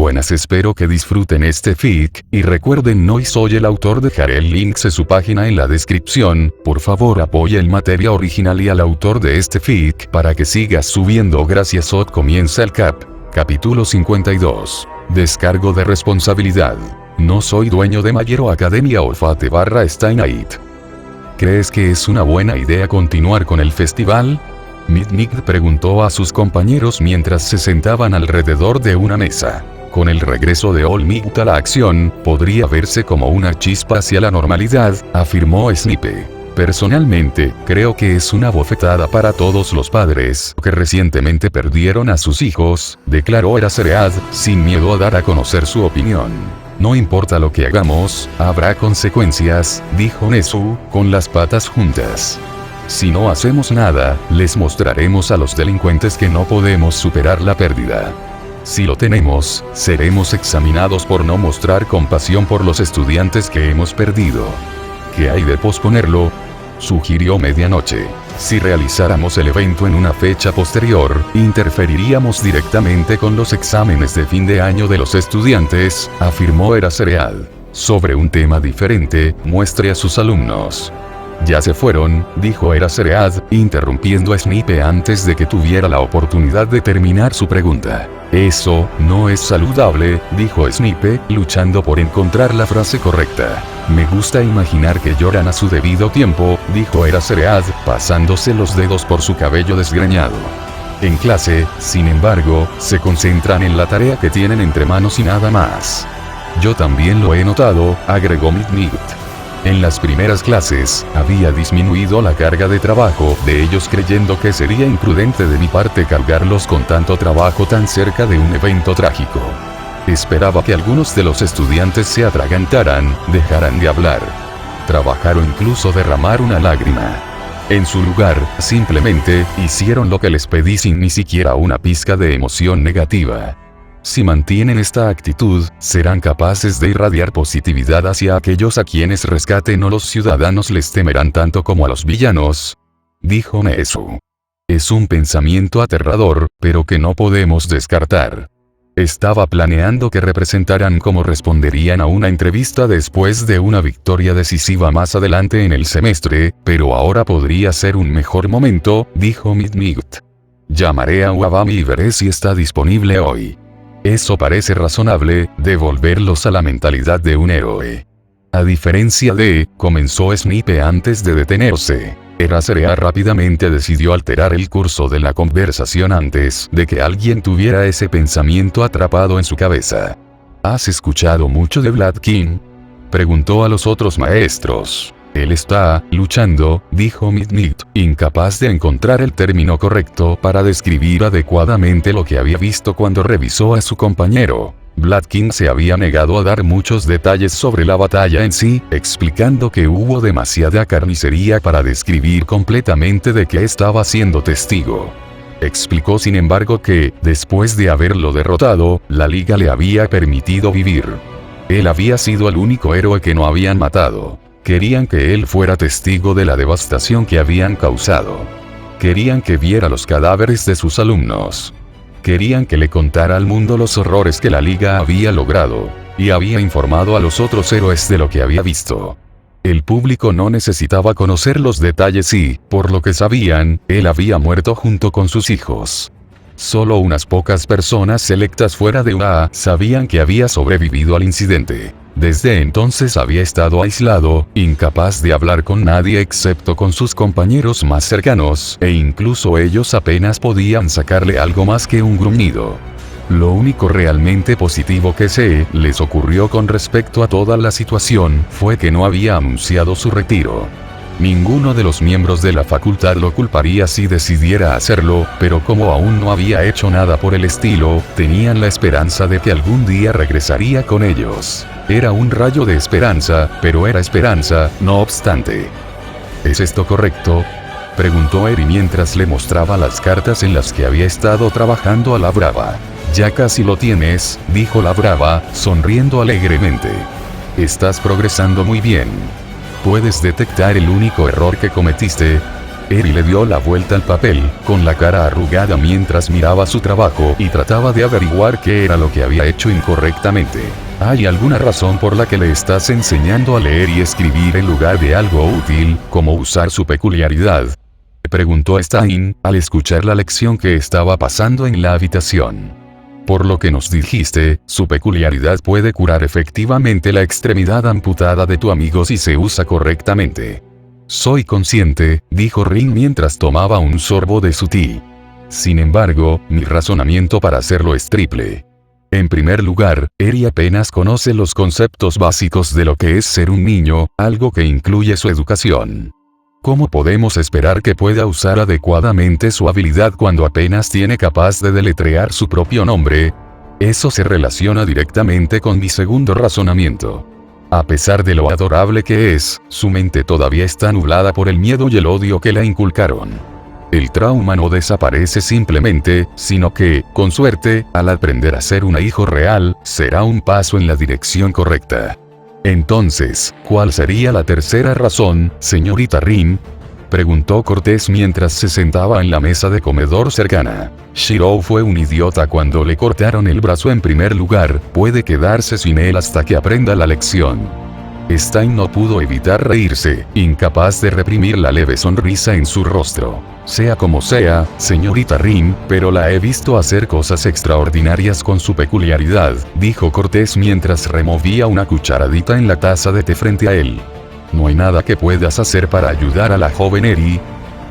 buenas, espero que disfruten este fic, y recuerden no soy el autor, dejaré el link de su página en la descripción, por favor apoya el material original y al autor de este fic para que siga subiendo. Gracias. Comienza el capítulo 52. Descargo de responsabilidad. No soy dueño de My Hero Academia o Fate/Stay Night. ¿Crees que es una buena idea continuar con el festival? Midnight preguntó a sus compañeros mientras se sentaban alrededor de una mesa. Con el regreso de All Might a la acción, podría verse como una chispa hacia la normalidad, afirmó Snipe. Personalmente, creo que es una bofetada para todos los padres que recientemente perdieron a sus hijos, declaró Eraserhead, sin miedo a dar a conocer su opinión. No importa lo que hagamos, habrá consecuencias, dijo Nezu, con las patas juntas. Si no hacemos nada, les mostraremos a los delincuentes que no podemos superar la pérdida. Si lo tenemos, seremos examinados por no mostrar compasión por los estudiantes que hemos perdido. ¿Qué hay de posponerlo?, sugirió Medianoche. Si realizáramos el evento en una fecha posterior, interferiríamos directamente con los exámenes de fin de año de los estudiantes, afirmó Eraserhead. Sobre un tema diferente, muestre a sus alumnos. Ya se fueron, dijo Eraserhead, interrumpiendo a Snipe antes de que tuviera la oportunidad de terminar su pregunta. Eso no es saludable, dijo Snipe, luchando por encontrar la frase correcta. Me gusta imaginar que lloran a su debido tiempo, dijo Eraserhead, pasándose los dedos por su cabello desgreñado. En clase, sin embargo, se concentran en la tarea que tienen entre manos y nada más. Yo también lo he notado, agregó Midnight. En las primeras clases, había disminuido la carga de trabajo de ellos creyendo que sería imprudente de mi parte cargarlos con tanto trabajo tan cerca de un evento trágico. Esperaba que algunos de los estudiantes se atragantaran, dejaran de hablar, trabajar o incluso derramar una lágrima. En su lugar, simplemente, hicieron lo que les pedí sin ni siquiera una pizca de emoción negativa. Si mantienen esta actitud, serán capaces de irradiar positividad hacia aquellos a quienes rescaten o los ciudadanos les temerán tanto como a los villanos, dijo Nezu. Es un pensamiento aterrador, pero que no podemos descartar. Estaba planeando que representaran cómo responderían a una entrevista después de una victoria decisiva más adelante en el semestre, pero ahora podría ser un mejor momento, dijo Midnight. Llamaré a Wabami y veré si está disponible hoy. Eso parece razonable, devolverlos a la mentalidad de un héroe. A diferencia de, comenzó Snipe antes de detenerse. Eraserhead rápidamente decidió alterar el curso de la conversación antes de que alguien tuviera ese pensamiento atrapado en su cabeza. ¿Has escuchado mucho de Blood King?, preguntó a los otros maestros. Él está luchando, dijo Midnight, incapaz de encontrar el término correcto para describir adecuadamente lo que había visto cuando revisó a su compañero. Blood King se había negado a dar muchos detalles sobre la batalla en sí, explicando que hubo demasiada carnicería para describir completamente de qué estaba siendo testigo. Explicó sin embargo que, después de haberlo derrotado, la Liga le había permitido vivir. Él había sido el único héroe que no habían matado. Querían que él fuera testigo de la devastación que habían causado. Querían que viera los cadáveres de sus alumnos. Querían que le contara al mundo los horrores que la Liga había logrado, y había informado a los otros héroes de lo que había visto. El público no necesitaba conocer los detalles y, por lo que sabían, él había muerto junto con sus hijos. Solo unas pocas personas selectas fuera de UA sabían que había sobrevivido al incidente. Desde entonces había estado aislado, incapaz de hablar con nadie excepto con sus compañeros más cercanos, e incluso ellos apenas podían sacarle algo más que un gruñido. Lo único realmente positivo que se les ocurrió con respecto a toda la situación fue que no había anunciado su retiro. Ninguno de los miembros de la facultad lo culparía si decidiera hacerlo, pero como aún no había hecho nada por el estilo, tenían la esperanza de que algún día regresaría con ellos. Era un rayo de esperanza, pero era esperanza, no obstante. ¿Es esto correcto?, preguntó Eri mientras le mostraba las cartas en las que había estado trabajando a la Brava. Ya casi lo tienes, dijo la Brava, sonriendo alegremente. Estás progresando muy bien. ¿Puedes detectar el único error que cometiste? Eri le dio la vuelta al papel, con la cara arrugada mientras miraba su trabajo y trataba de averiguar qué era lo que había hecho incorrectamente. ¿Hay alguna razón por la que le estás enseñando a leer y escribir en lugar de algo útil, como usar su peculiaridad?, preguntó Stein, al escuchar la lección que estaba pasando en la habitación. Por lo que nos dijiste, su peculiaridad puede curar efectivamente la extremidad amputada de tu amigo si se usa correctamente. Soy consciente, dijo Rin mientras tomaba un sorbo de su té. Sin embargo, mi razonamiento para hacerlo es triple. En primer lugar, Eri apenas conoce los conceptos básicos de lo que es ser un niño, algo que incluye su educación. ¿Cómo podemos esperar que pueda usar adecuadamente su habilidad cuando apenas tiene capaz de deletrear su propio nombre? Eso se relaciona directamente con mi segundo razonamiento. A pesar de lo adorable que es, su mente todavía está nublada por el miedo y el odio que le inculcaron. El trauma no desaparece simplemente, sino que, con suerte, al aprender a ser un hijo real, será un paso en la dirección correcta. Entonces, ¿cuál sería la tercera razón, señorita Rin?, preguntó Cortés mientras se sentaba en la mesa de comedor cercana. Shirou fue un idiota cuando le cortaron el brazo en primer lugar, puede quedarse sin él hasta que aprenda la lección. Stein no pudo evitar reírse, incapaz de reprimir la leve sonrisa en su rostro. Sea como sea, señorita Rin, pero la he visto hacer cosas extraordinarias con su peculiaridad, dijo Cortés mientras removía una cucharadita en la taza de té frente a él. ¿No hay nada que puedas hacer para ayudar a la joven Eri?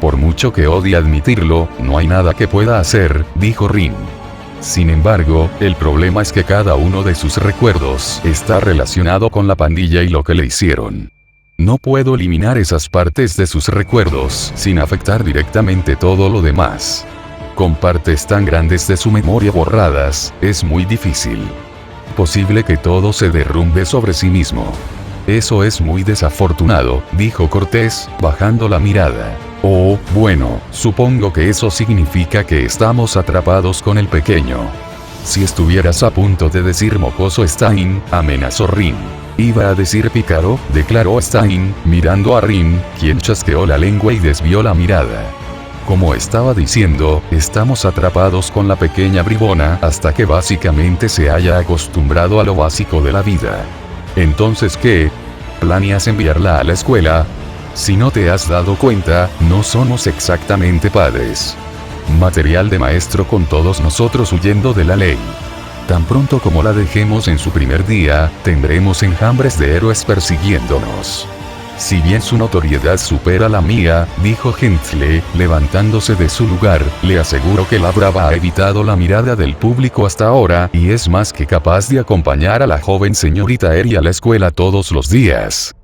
Por mucho que odie admitirlo, no hay nada que pueda hacer, dijo Rin. Sin embargo, el problema es que cada uno de sus recuerdos está relacionado con la pandilla y lo que le hicieron. No puedo eliminar esas partes de sus recuerdos sin afectar directamente todo lo demás. Con partes tan grandes de su memoria borradas, es muy difícil. Posible que todo se derrumbe sobre sí mismo. Eso es muy desafortunado, dijo Cortés, bajando la mirada. Oh, bueno, supongo que eso significa que estamos atrapados con el pequeño. Si estuvieras a punto de decir mocoso Stein, amenazó Rin. Iba a decir pícaro, declaró Stein, mirando a Rin, quien chasqueó la lengua y desvió la mirada. Como estaba diciendo, estamos atrapados con la pequeña bribona hasta que básicamente se haya acostumbrado a lo básico de la vida. Entonces, ¿qué? ¿Planeas enviarla a la escuela? Si no te has dado cuenta, no somos exactamente padres. Material de maestro con todos nosotros huyendo de la ley. Tan pronto como la dejemos en su primer día, tendremos enjambres de héroes persiguiéndonos. Si bien su notoriedad supera la mía, dijo Gentle, levantándose de su lugar, le aseguro que la brava ha evitado la mirada del público hasta ahora y es más que capaz de acompañar a la joven señorita Eri a la escuela todos los días.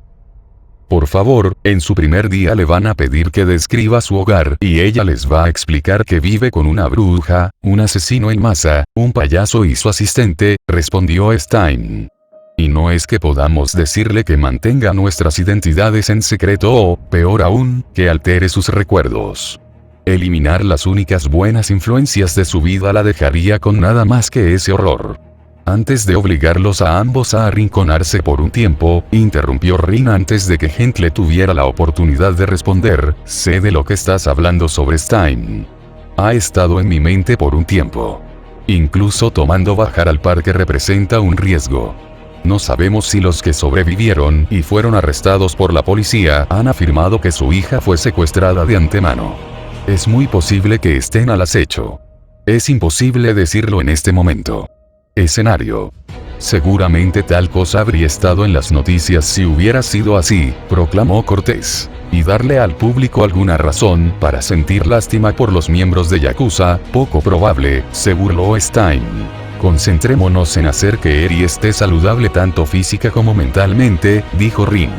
Por favor, en su primer día le van a pedir que describa su hogar y ella les va a explicar que vive con una bruja, un asesino en masa, un payaso y su asistente, respondió Stein. Y no es que podamos decirle que mantenga nuestras identidades en secreto o, peor aún, que altere sus recuerdos. Eliminar las únicas buenas influencias de su vida la dejaría con nada más que ese horror. Antes de obligarlos a ambos a arrinconarse por un tiempo, interrumpió Rin antes de que Gentle tuviera la oportunidad de responder, sé de lo que estás hablando sobre Stein. Ha estado en mi mente por un tiempo. Incluso tomando bajar al parque representa un riesgo. No sabemos si los que sobrevivieron y fueron arrestados por la policía han afirmado que su hija fue secuestrada de antemano. Es muy posible que estén al acecho. Es imposible decirlo en este momento. Escenario. Seguramente tal cosa habría estado en las noticias si hubiera sido así, proclamó Cortés. Y darle al público alguna razón para sentir lástima por los miembros de Yakuza, poco probable, se burló Stein. Concentrémonos en hacer que Eri esté saludable tanto física como mentalmente, dijo Rin.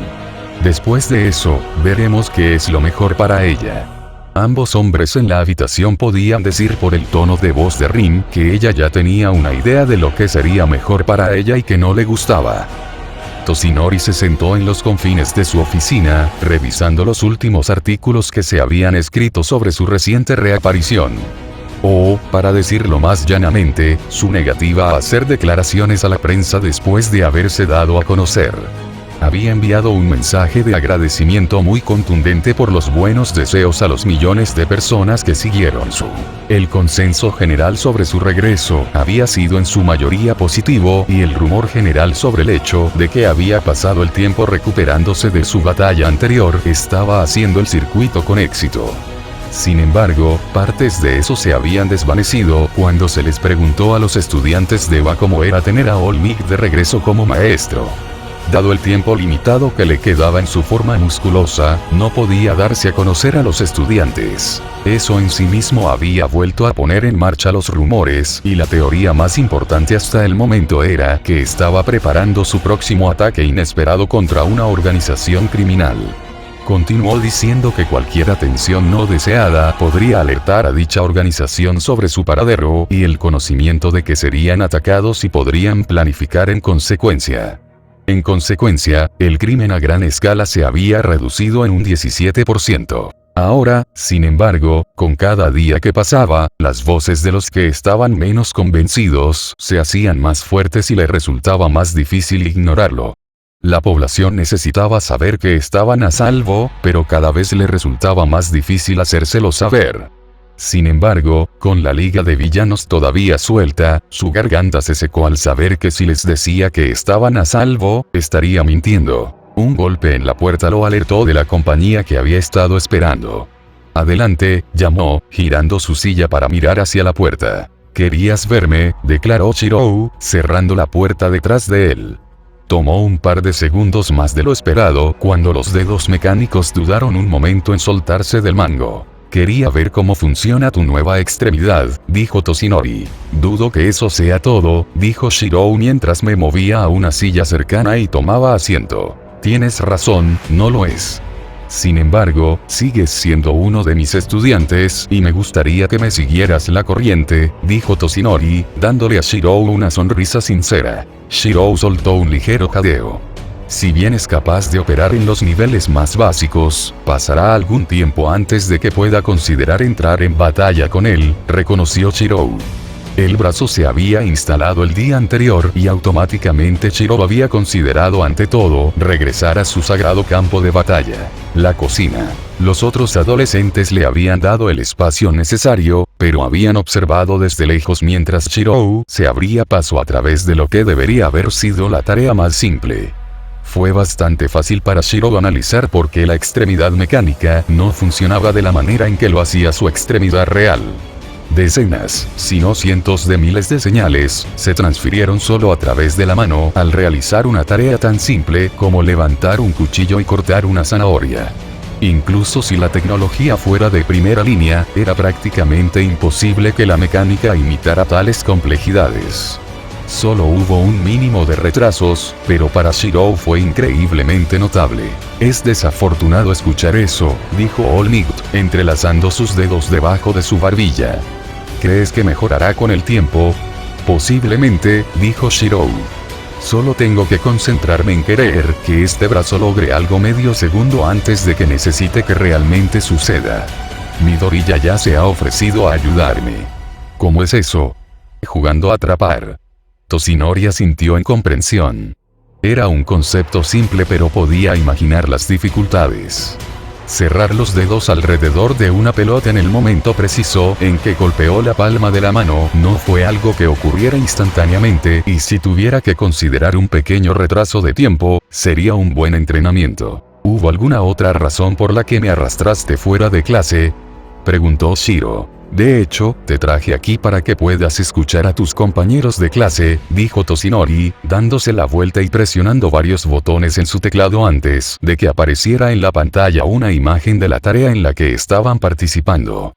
Después de eso, veremos qué es lo mejor para ella. Ambos hombres en la habitación podían decir por el tono de voz de Rin que ella ya tenía una idea de lo que sería mejor para ella y que no le gustaba. Toshinori se sentó en los confines de su oficina, revisando los últimos artículos que se habían escrito sobre su reciente reaparición. O, para decirlo más llanamente, su negativa a hacer declaraciones a la prensa después de haberse dado a conocer. había enviado un mensaje de agradecimiento muy contundente por los buenos deseos a los millones de personas que siguieron El consenso general sobre su regreso había sido en su mayoría positivo y el rumor general sobre el hecho de que había pasado el tiempo recuperándose de su batalla anterior estaba haciendo el circuito con éxito. Sin embargo, partes de eso se habían desvanecido cuando se les preguntó a los estudiantes de EVA cómo era tener a Olmec de regreso como maestro. Dado el tiempo limitado que le quedaba en su forma musculosa, no podía darse a conocer a los estudiantes. Eso en sí mismo había vuelto a poner en marcha los rumores, y la teoría más importante hasta el momento era que estaba preparando su próximo ataque inesperado contra una organización criminal. Continuó diciendo que cualquier atención no deseada podría alertar a dicha organización sobre su paradero y el conocimiento de que serían atacados y podrían planificar en consecuencia. En consecuencia, el crimen a gran escala se había reducido en un 17%. Ahora, sin embargo, con cada día que pasaba, las voces de los que estaban menos convencidos se hacían más fuertes y le resultaba más difícil ignorarlo. La población necesitaba saber que estaban a salvo, pero cada vez le resultaba más difícil hacérselo saber. Sin embargo, con la liga de villanos todavía suelta, su garganta se secó al saber que si les decía que estaban a salvo, estaría mintiendo. Un golpe en la puerta lo alertó de la compañía que había estado esperando. Adelante, llamó, girando su silla para mirar hacia la puerta. «¿Querías verme?», declaró Shirou, cerrando la puerta detrás de él. Tomó un par de segundos más de lo esperado cuando los dedos mecánicos dudaron un momento en soltarse del mango. «Quería ver cómo funciona tu nueva extremidad», dijo Toshinori. «Dudo que eso sea todo», dijo Shirou mientras me movía a una silla cercana y tomaba asiento. «Tienes razón, no lo es. Sin embargo, sigues siendo uno de mis estudiantes y me gustaría que me siguieras la corriente», dijo Toshinori, dándole a Shirou una sonrisa sincera. Shirou soltó un ligero jadeo. «Si bien es capaz de operar en los niveles más básicos, pasará algún tiempo antes de que pueda considerar entrar en batalla con él», reconoció Shirou. El brazo se había instalado el día anterior y automáticamente Shirou había considerado ante todo regresar a su sagrado campo de batalla, la cocina. Los otros adolescentes le habían dado el espacio necesario, pero habían observado desde lejos mientras Shirou se abría paso a través de lo que debería haber sido la tarea más simple. Fue bastante fácil para Shirou analizar por qué la extremidad mecánica no funcionaba de la manera en que lo hacía su extremidad real. Decenas, si no cientos de miles de señales, se transfirieron solo a través de la mano al realizar una tarea tan simple como levantar un cuchillo y cortar una zanahoria. Incluso si la tecnología fuera de primera línea, era prácticamente imposible que la mecánica imitara tales complejidades. Solo hubo un mínimo de retrasos, pero para Shirou fue increíblemente notable. «Es desafortunado escuchar eso», dijo Olmec, entrelazando sus dedos debajo de su barbilla. «¿Crees que mejorará con el tiempo?». «Posiblemente», dijo Shirou. «Solo tengo que concentrarme en querer que este brazo logre algo medio segundo antes de que necesite que realmente suceda. Midoriya ya se ha ofrecido a ayudarme». «¿Cómo es eso?». «Jugando a atrapar». Toshinori asintió en comprensión. Era un concepto simple pero podía imaginar las dificultades. Cerrar los dedos alrededor de una pelota en el momento preciso en que golpeó la palma de la mano no fue algo que ocurriera instantáneamente y si tuviera que considerar un pequeño retraso de tiempo, sería un buen entrenamiento. «¿Hubo alguna otra razón por la que me arrastraste fuera de clase?», preguntó Shiro. «De hecho, te traje aquí para que puedas escuchar a tus compañeros de clase», dijo Toshinori, dándose la vuelta y presionando varios botones en su teclado antes de que apareciera en la pantalla una imagen de la tarea en la que estaban participando.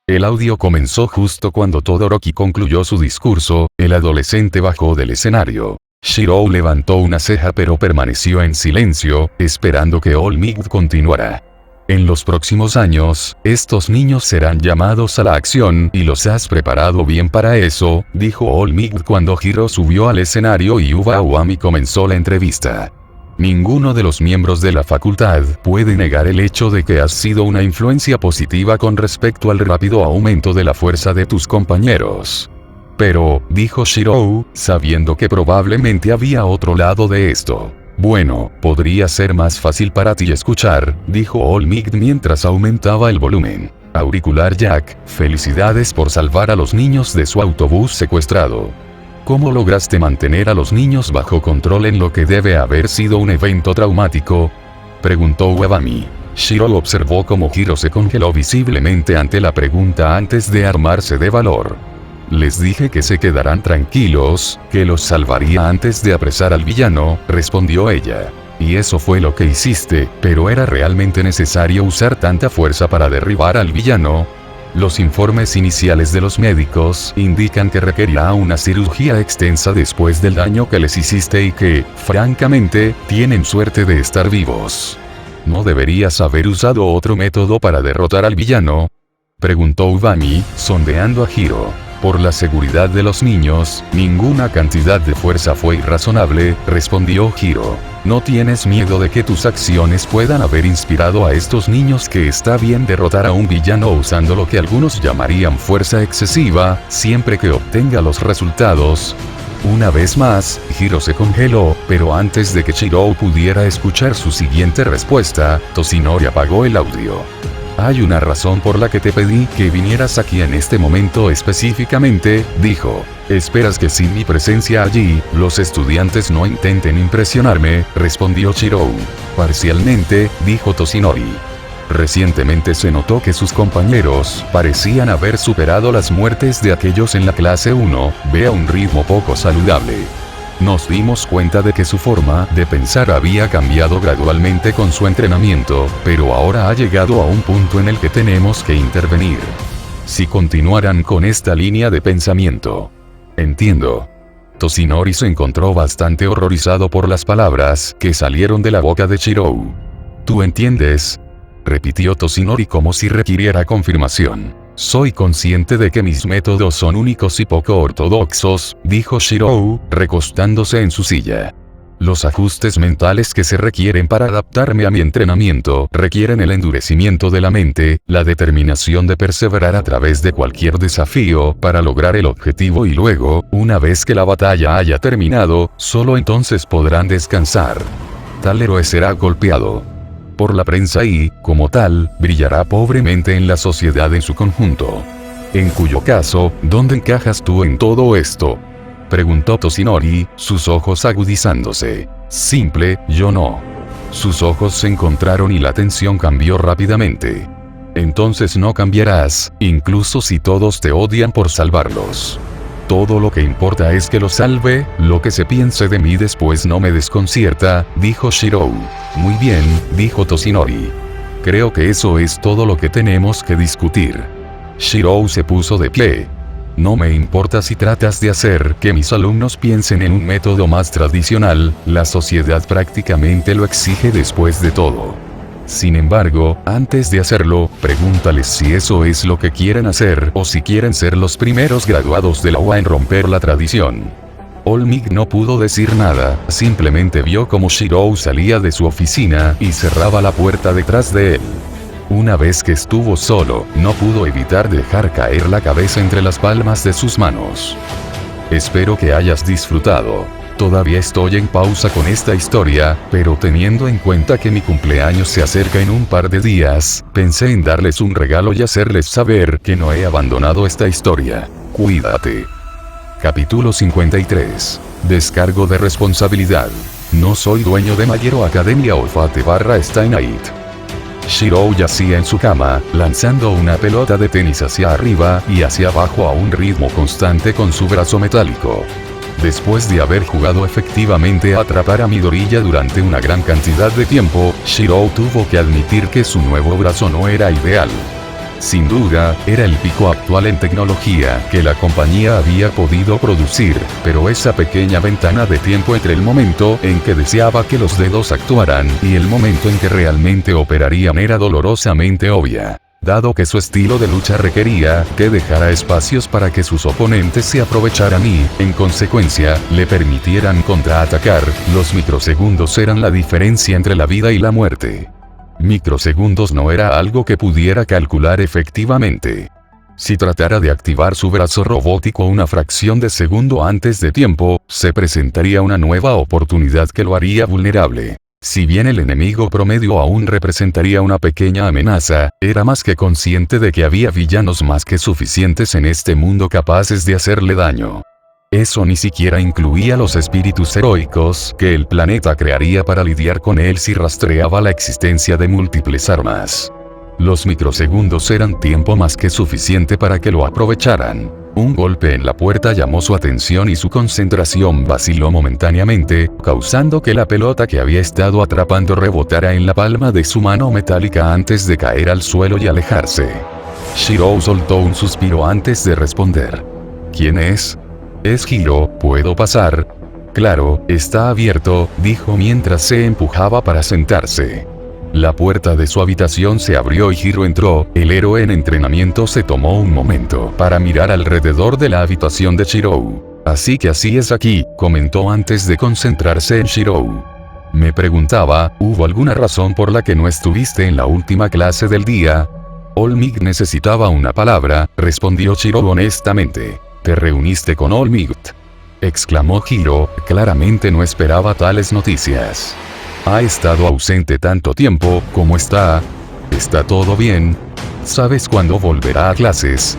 El audio comenzó justo cuando Todoroki concluyó su discurso, el adolescente bajó del escenario. Shirou levantó una ceja pero permaneció en silencio, esperando que Olmec continuara. «En los próximos años, estos niños serán llamados a la acción y los has preparado bien para eso», dijo Olmec cuando Hiro subió al escenario y Uba Uami comenzó la entrevista. «Ninguno de los miembros de la facultad puede negar el hecho de que has sido una influencia positiva con respecto al rápido aumento de la fuerza de tus compañeros. Pero», dijo Shirou, sabiendo que probablemente había otro lado de esto. Bueno, podría ser más fácil para ti escuchar, dijo Olmig mientras aumentaba el volumen. Auricular Jack, felicidades por salvar a los niños de su autobús secuestrado. ¿Cómo lograste mantener a los niños bajo control en lo que debe haber sido un evento traumático? Preguntó Uebami. Shiro observó cómo Hiro se congeló visiblemente ante la pregunta antes de armarse de valor. Les dije que se quedarán tranquilos, que los salvaría antes de apresar al villano, respondió ella. Y eso fue lo que hiciste, pero ¿era realmente necesario usar tanta fuerza para derribar al villano? Los informes iniciales de los médicos indican que requerirá una cirugía extensa después del daño que les hiciste y que, francamente, tienen suerte de estar vivos. ¿No deberías haber usado otro método para derrotar al villano? Preguntó Ubami, sondeando a Hiro. Por la seguridad de los niños, ninguna cantidad de fuerza fue irrazonable, respondió Hiro. ¿No tienes miedo de que tus acciones puedan haber inspirado a estos niños que está bien derrotar a un villano usando lo que algunos llamarían fuerza excesiva, siempre que obtenga los resultados? Una vez más, Hiro se congeló, pero antes de que Shiro pudiera escuchar su siguiente respuesta, Toshinori apagó el audio. Hay una razón por la que te pedí que vinieras aquí en este momento específicamente, dijo. ¿Esperas que sin mi presencia allí, los estudiantes no intenten impresionarme?, respondió Shiro. Parcialmente, dijo Toshinori. Recientemente se notó que sus compañeros parecían haber superado las muertes de aquellos en la clase 1, a un ritmo poco saludable. Nos dimos cuenta de que su forma de pensar había cambiado gradualmente con su entrenamiento, pero ahora ha llegado a un punto en el que tenemos que intervenir. Si continuaran con esta línea de pensamiento. Entiendo. Toshinori se encontró bastante horrorizado por las palabras que salieron de la boca de Shiro. ¿Tú entiendes?, repitió Toshinori como si requiriera confirmación. Soy consciente de que mis métodos son únicos y poco ortodoxos, dijo Shiro, recostándose en su silla. Los ajustes mentales que se requieren para adaptarme a mi entrenamiento requieren el endurecimiento de la mente, la determinación de perseverar a través de cualquier desafío para lograr el objetivo y luego, una vez que la batalla haya terminado, solo entonces podrán descansar. Tal héroe será golpeado por la prensa y, como tal, brillará pobremente en la sociedad en su conjunto. En cuyo caso, ¿dónde encajas tú en todo esto?, preguntó Toshinori, sus ojos agudizándose. Simple, yo no. Sus ojos se encontraron y la tensión cambió rápidamente. Entonces no cambiarás, incluso si todos te odian por salvarlos. Todo lo que importa es que lo salve, lo que se piense de mí después no me desconcierta, dijo Shiro. Muy bien, dijo Toshinori. Creo que eso es todo lo que tenemos que discutir. Shiro se puso de pie. No me importa si tratas de hacer que mis alumnos piensen en un método más tradicional, la sociedad prácticamente lo exige después de todo. Sin embargo, antes de hacerlo, pregúntales si eso es lo que quieren hacer o si quieren ser los primeros graduados de la UA en romper la tradición. Olmig no pudo decir nada, simplemente vio cómo Shiro salía de su oficina y cerraba la puerta detrás de él. Una vez que estuvo solo, no pudo evitar dejar caer la cabeza entre las palmas de sus manos. Espero que hayas disfrutado. Todavía estoy en pausa con esta historia, pero teniendo en cuenta que mi cumpleaños se acerca en un par de días, pensé en darles un regalo y hacerles saber que no he abandonado esta historia. Cuídate. Capítulo 53. Descargo de responsabilidad. No soy dueño de My Hero Academia o Fate/Stay Night. Shiro yacía en su cama, lanzando una pelota de tenis hacia arriba y hacia abajo a un ritmo constante con su brazo metálico. Después de haber jugado efectivamente a atrapar a Midoriya durante una gran cantidad de tiempo, Shiro tuvo que admitir que su nuevo brazo no era ideal. Sin duda, era el pico actual en tecnología que la compañía había podido producir, pero esa pequeña ventana de tiempo entre el momento en que deseaba que los dedos actuaran y el momento en que realmente operarían era dolorosamente obvia. Dado que su estilo de lucha requería que dejara espacios para que sus oponentes se aprovecharan y, en consecuencia, le permitieran contraatacar, los microsegundos eran la diferencia entre la vida y la muerte. Microsegundos no era algo que pudiera calcular efectivamente. Si tratara de activar su brazo robótico una fracción de segundo antes de tiempo, se presentaría una nueva oportunidad que lo haría vulnerable. Si bien el enemigo promedio aún representaría una pequeña amenaza, era más que consciente de que había villanos más que suficientes en este mundo capaces de hacerle daño. Eso ni siquiera incluía los espíritus heroicos que el planeta crearía para lidiar con él si rastreaba la existencia de múltiples armas. Los microsegundos eran tiempo más que suficiente para que lo aprovecharan. Un golpe en la puerta llamó su atención y su concentración vaciló momentáneamente, causando que la pelota que había estado atrapando rebotara en la palma de su mano metálica antes de caer al suelo y alejarse. Shirou soltó un suspiro antes de responder. ¿Quién es? Es Hiro, ¿puedo pasar? Claro, está abierto, dijo mientras se empujaba para sentarse. La puerta de su habitación se abrió y Hiro entró. El héroe en entrenamiento se tomó un momento para mirar alrededor de la habitación de Shirou. Así que así es aquí, comentó antes de concentrarse en Shirou. Me preguntaba, ¿hubo alguna razón por la que no estuviste en la última clase del día? Olmig necesitaba una palabra, respondió Shirou honestamente. ¿Te reuniste con Olmig? Exclamó Hiro, claramente no esperaba tales noticias. Ha estado ausente tanto tiempo. ¿Cómo está? ¿Está todo bien? ¿Sabes cuándo volverá a clases?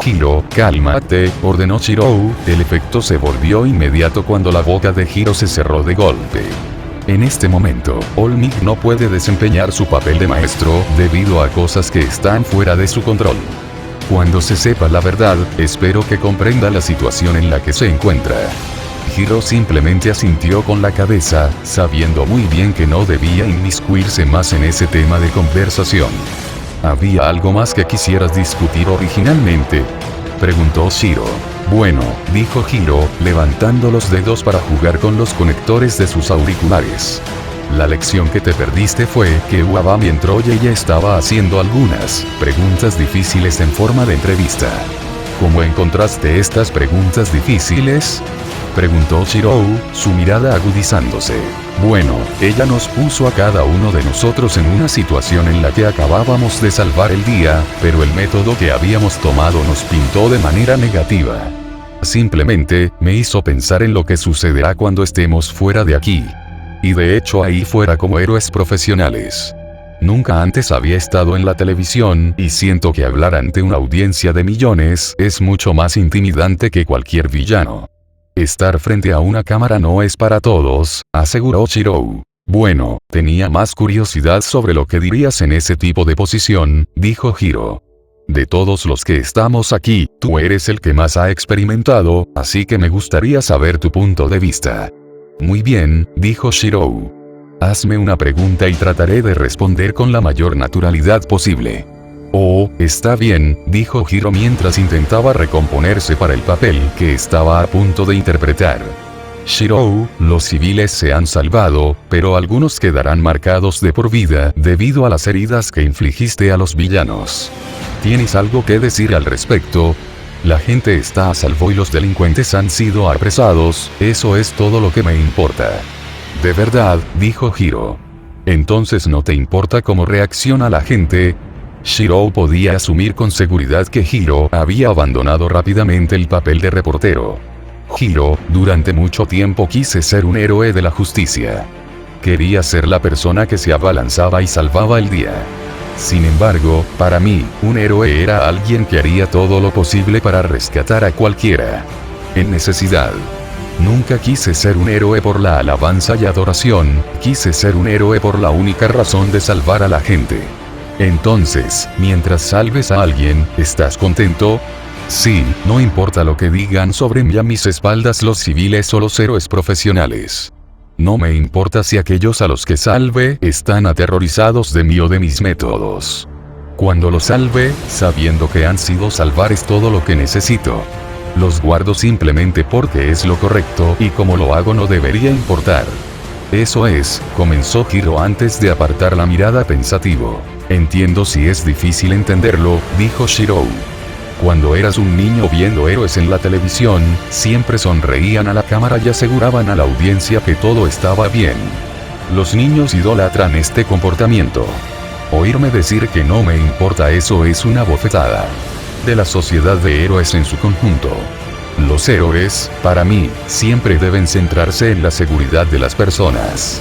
Hiro, cálmate, ordenó Shirou. El efecto se volvió inmediato cuando la boca de Hiro se cerró de golpe. En este momento, Olmig no puede desempeñar su papel de maestro debido a cosas que están fuera de su control. Cuando se sepa la verdad, espero que comprenda la situación en la que se encuentra. Hiro simplemente asintió con la cabeza, sabiendo muy bien que no debía inmiscuirse más en ese tema de conversación. ¿Había algo más que quisieras discutir originalmente?, preguntó Shiro. Bueno, dijo Hiro, levantando los dedos para jugar con los conectores de sus auriculares. La lección que te perdiste fue que Uabami entró y ella estaba haciendo algunas preguntas difíciles en forma de entrevista. ¿Cómo encontraste estas preguntas difíciles?, preguntó Shirou, su mirada agudizándose. Bueno, ella nos puso a cada uno de nosotros en una situación en la que acabábamos de salvar el día, pero el método que habíamos tomado nos pintó de manera negativa. Simplemente, me hizo pensar en lo que sucederá cuando estemos fuera de aquí. Y de hecho ahí fuera como héroes profesionales. Nunca antes había estado en la televisión y siento que hablar ante una audiencia de millones es mucho más intimidante que cualquier villano. Estar frente a una cámara no es para todos, aseguró Shirou. Bueno, tenía más curiosidad sobre lo que dirías en ese tipo de posición, dijo Hiro. De todos los que estamos aquí, tú eres el que más ha experimentado, así que me gustaría saber tu punto de vista. Muy bien, dijo Shirou. Hazme una pregunta y trataré de responder con la mayor naturalidad posible. Oh, está bien, dijo Hiro mientras intentaba recomponerse para el papel que estaba a punto de interpretar. Shirou, los civiles se han salvado, pero algunos quedarán marcados de por vida debido a las heridas que infligiste a los villanos. ¿Tienes algo que decir al respecto? La gente está a salvo y los delincuentes han sido apresados, eso es todo lo que me importa. De verdad, dijo Hiro. Entonces no te importa cómo reacciona la gente. Shirou podía asumir con seguridad que Hiro había abandonado rápidamente el papel de reportero. Hiro, durante mucho tiempo quise ser un héroe de la justicia. Quería ser la persona que se abalanzaba y salvaba el día. Sin embargo, para mí, un héroe era alguien que haría todo lo posible para rescatar a cualquiera en necesidad. Nunca quise ser un héroe por la alabanza y adoración, quise ser un héroe por la única razón de salvar a la gente. Entonces, mientras salves a alguien, ¿estás contento? Sí, no importa lo que digan sobre mí a mis espaldas los civiles o los héroes profesionales. No me importa si aquellos a los que salve están aterrorizados de mí o de mis métodos. Cuando los salve, sabiendo que han sido salvar es todo lo que necesito. Los guardo simplemente porque es lo correcto y como lo hago no debería importar. Eso es, comenzó Hiro antes de apartar la mirada pensativo. Entiendo si es difícil entenderlo, dijo Shirou. Cuando eras un niño viendo héroes en la televisión, siempre sonreían a la cámara y aseguraban a la audiencia que todo estaba bien. Los niños idolatran este comportamiento. Oírme decir que no me importa eso es una bofetada. de la sociedad de héroes en su conjunto. Los héroes, para mí, siempre deben centrarse en la seguridad de las personas.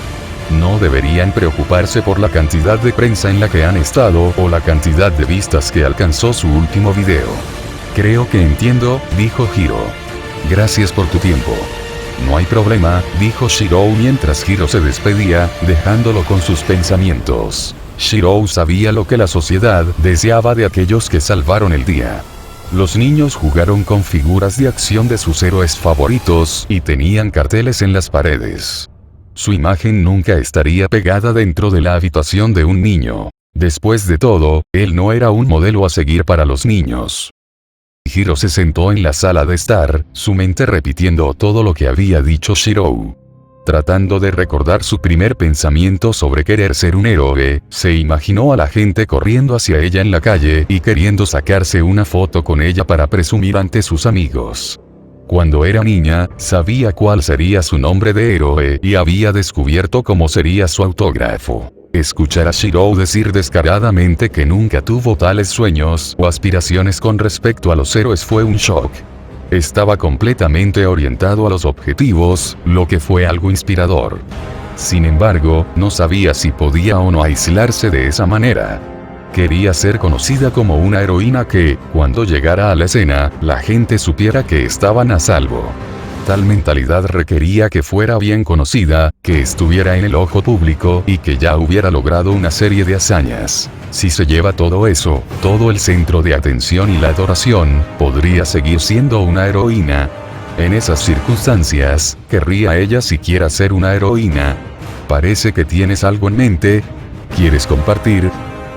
No deberían preocuparse por la cantidad de prensa en la que han estado o la cantidad de vistas que alcanzó su último video. Creo que entiendo, dijo Hiro. Gracias por tu tiempo. No hay problema, dijo Shirou mientras Hiro se despedía, dejándolo con sus pensamientos. Shirou sabía lo que la sociedad deseaba de aquellos que salvaron el día. Los niños jugaron con figuras de acción de sus héroes favoritos y tenían carteles en las paredes. Su imagen nunca estaría pegada dentro de la habitación de un niño. Después de todo, él no era un modelo a seguir para los niños. Hiro se sentó en la sala de estar, su mente repitiendo todo lo que había dicho Shirou. Tratando de recordar su primer pensamiento sobre querer ser un héroe, se imaginó a la gente corriendo hacia ella en la calle y queriendo sacarse una foto con ella para presumir ante sus amigos. Cuando era niña, sabía cuál sería su nombre de héroe y había descubierto cómo sería su autógrafo. Escuchar a Shirou decir descaradamente que nunca tuvo tales sueños o aspiraciones con respecto a los héroes fue un shock. Estaba completamente orientado a los objetivos, lo que fue algo inspirador. Sin embargo, no sabía si podía o no aislarse de esa manera. Quería ser conocida como una heroína que, cuando llegara a la escena, la gente supiera que estaban a salvo. Tal mentalidad requería que fuera bien conocida, que estuviera en el ojo público y que ya hubiera logrado una serie de hazañas. Si se lleva todo eso, todo el centro de atención y la adoración, podría seguir siendo una heroína. En esas circunstancias, ¿querría ella siquiera ser una heroína? Parece que tienes algo en mente. ¿Quieres compartir?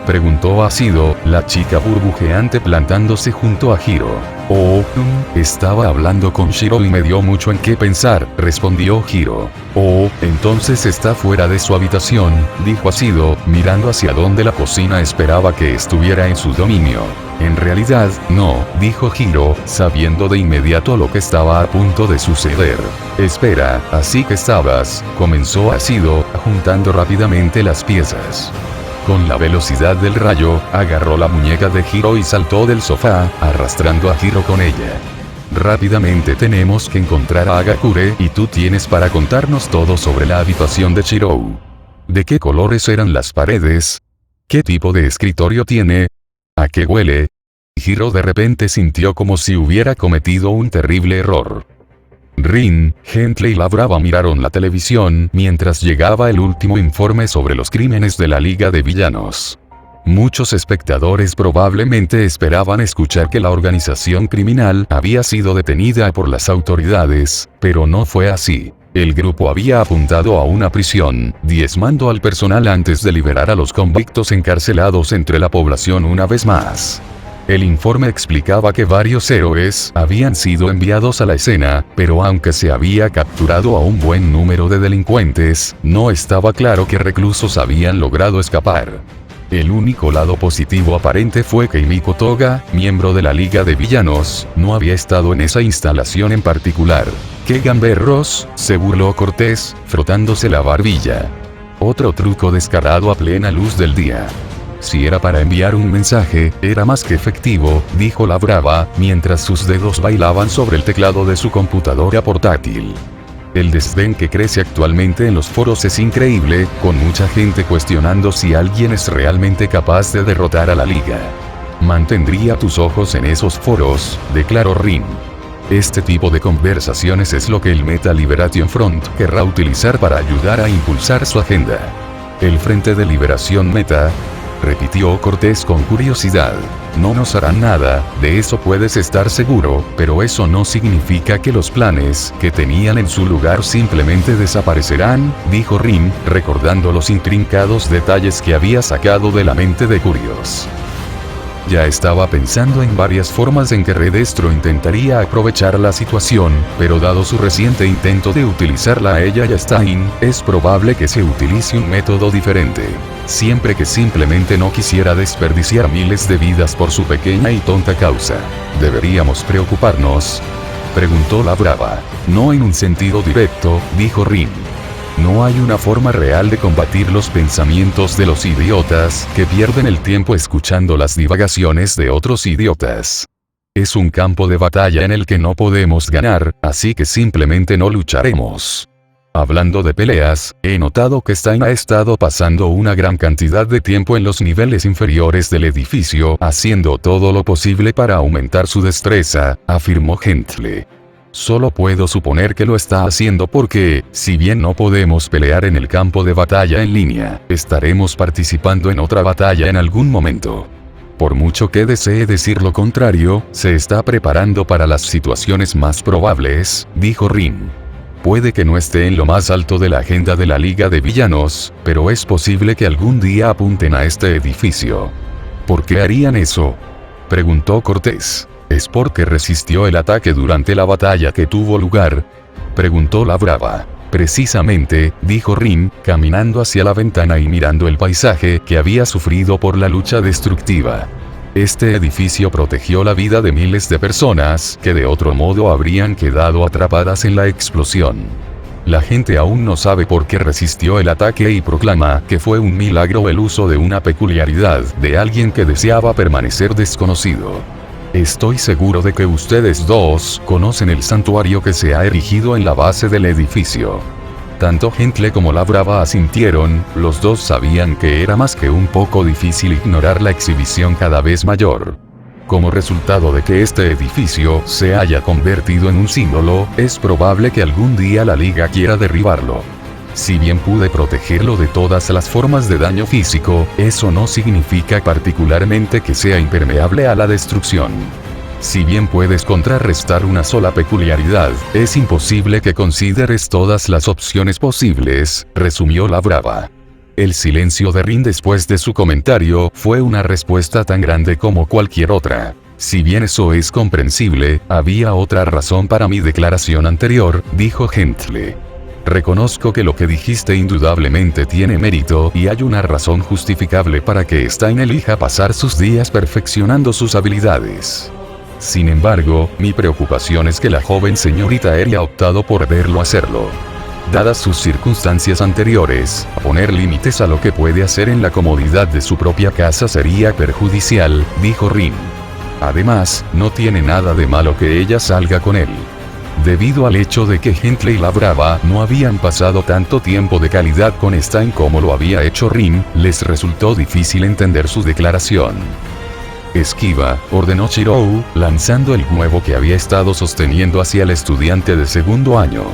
Preguntó ácido, la chica burbujeante plantándose junto a Hiro. Oh, estaba hablando con Shirou y me dio mucho en qué pensar, respondió Hiro. Oh, entonces está fuera de su habitación, dijo ácido, mirando hacia donde la cocina esperaba que estuviera en su dominio. En realidad, no, dijo Hiro, sabiendo de inmediato lo que estaba a punto de suceder. Espera, así que estabas, comenzó ácido, juntando rápidamente las piezas. Con la velocidad del rayo, agarró la muñeca de Hiro y saltó del sofá, arrastrando a Hiro con ella. Rápidamente tenemos que encontrar a Agakure y tú tienes para contarnos todo sobre la habitación de Shirou. ¿De qué colores eran las paredes? ¿Qué tipo de escritorio tiene? ¿A qué huele? Hiro de repente sintió como si hubiera cometido un terrible error. Rin, Gentle y la Brava miraron la televisión mientras llegaba el último informe sobre los crímenes de la Liga de Villanos. Muchos espectadores probablemente esperaban escuchar que la organización criminal había sido detenida por las autoridades, pero no fue así. El grupo había apuntado a una prisión, diezmando al personal antes de liberar a los convictos encarcelados entre la población una vez más. El informe explicaba que varios héroes habían sido enviados a la escena, pero aunque se había capturado a un buen número de delincuentes, no estaba claro qué reclusos habían logrado escapar. El único lado positivo aparente fue que Himiko Toga, miembro de la Liga de Villanos, no había estado en esa instalación en particular. ¡Qué gamberros!, se burló Cortés, frotándose la barbilla. Otro truco descarado a plena luz del día. Si era para enviar un mensaje, era más que efectivo, dijo la Brava, mientras sus dedos bailaban sobre el teclado de su computadora portátil. El desdén que crece actualmente en los foros es increíble, con mucha gente cuestionando si alguien es realmente capaz de derrotar a la Liga. Mantendría tus ojos en esos foros, declaró Rin. Este tipo de conversaciones es lo que el Meta Liberation Front querrá utilizar para ayudar a impulsar su agenda. El Frente de Liberación Meta, repitió Cortés con curiosidad. No nos harán nada, de eso puedes estar seguro, pero eso no significa que los planes que tenían en su lugar simplemente desaparecerán, dijo Rin, recordando los intrincados detalles que había sacado de la mente de Curios. Ya estaba pensando en varias formas en que Redestro intentaría aprovechar la situación, pero dado su reciente intento de utilizarla a ella y a Stein, es probable que se utilice un método diferente. Siempre que simplemente no quisiera desperdiciar miles de vidas por su pequeña y tonta causa. ¿Deberíamos preocuparnos?, preguntó la Brava. No en un sentido directo, dijo Rin. No hay una forma real de combatir los pensamientos de los idiotas, que pierden el tiempo escuchando las divagaciones de otros idiotas. Es un campo de batalla en el que no podemos ganar, así que simplemente no lucharemos. Hablando de peleas, he notado que Stein ha estado pasando una gran cantidad de tiempo en los niveles inferiores del edificio, haciendo todo lo posible para aumentar su destreza, afirmó Gentle. Solo puedo suponer que lo está haciendo porque, si bien no podemos pelear en el campo de batalla en línea, estaremos participando en otra batalla en algún momento. Por mucho que desee decir lo contrario, se está preparando para las situaciones más probables, dijo Rin. Puede que no esté en lo más alto de la agenda de la Liga de Villanos, pero es posible que algún día apunten a este edificio. ¿Por qué harían eso?, preguntó Cortés. ¿Es porque resistió el ataque durante la batalla que tuvo lugar?, preguntó la Brava. Precisamente, dijo Rin, caminando hacia la ventana y mirando el paisaje que había sufrido por la lucha destructiva. Este edificio protegió la vida de miles de personas que de otro modo habrían quedado atrapadas en la explosión. La gente aún no sabe por qué resistió el ataque y proclama que fue un milagro el uso de una peculiaridad de alguien que deseaba permanecer desconocido. Estoy seguro de que ustedes dos conocen el santuario que se ha erigido en la base del edificio. Tanto Gentle como la Brava asintieron, los dos sabían que era más que un poco difícil ignorar la exhibición cada vez mayor. Como resultado de que este edificio se haya convertido en un símbolo, es probable que algún día la Liga quiera derribarlo. Si bien pude protegerlo de todas las formas de daño físico, eso no significa particularmente que sea impermeable a la destrucción. Si bien puedes contrarrestar una sola peculiaridad, es imposible que consideres todas las opciones posibles, resumió la Brava. El silencio de Rin después de su comentario fue una respuesta tan grande como cualquier otra. Si bien eso es comprensible, había otra razón para mi declaración anterior, dijo Gentle. Reconozco que lo que dijiste indudablemente tiene mérito y hay una razón justificable para que Stein elija pasar sus días perfeccionando sus habilidades. Sin embargo, mi preocupación es que la joven señorita haya optado por verlo hacerlo. Dadas sus circunstancias anteriores, poner límites a lo que puede hacer en la comodidad de su propia casa sería perjudicial, dijo Rin. Además, no tiene nada de malo que ella salga con él. Debido al hecho de que Gentle y la Brava no habían pasado tanto tiempo de calidad con Stein como lo había hecho Rin, les resultó difícil entender su declaración. Esquiva, ordenó Shirou, lanzando el huevo que había estado sosteniendo hacia el estudiante de segundo año.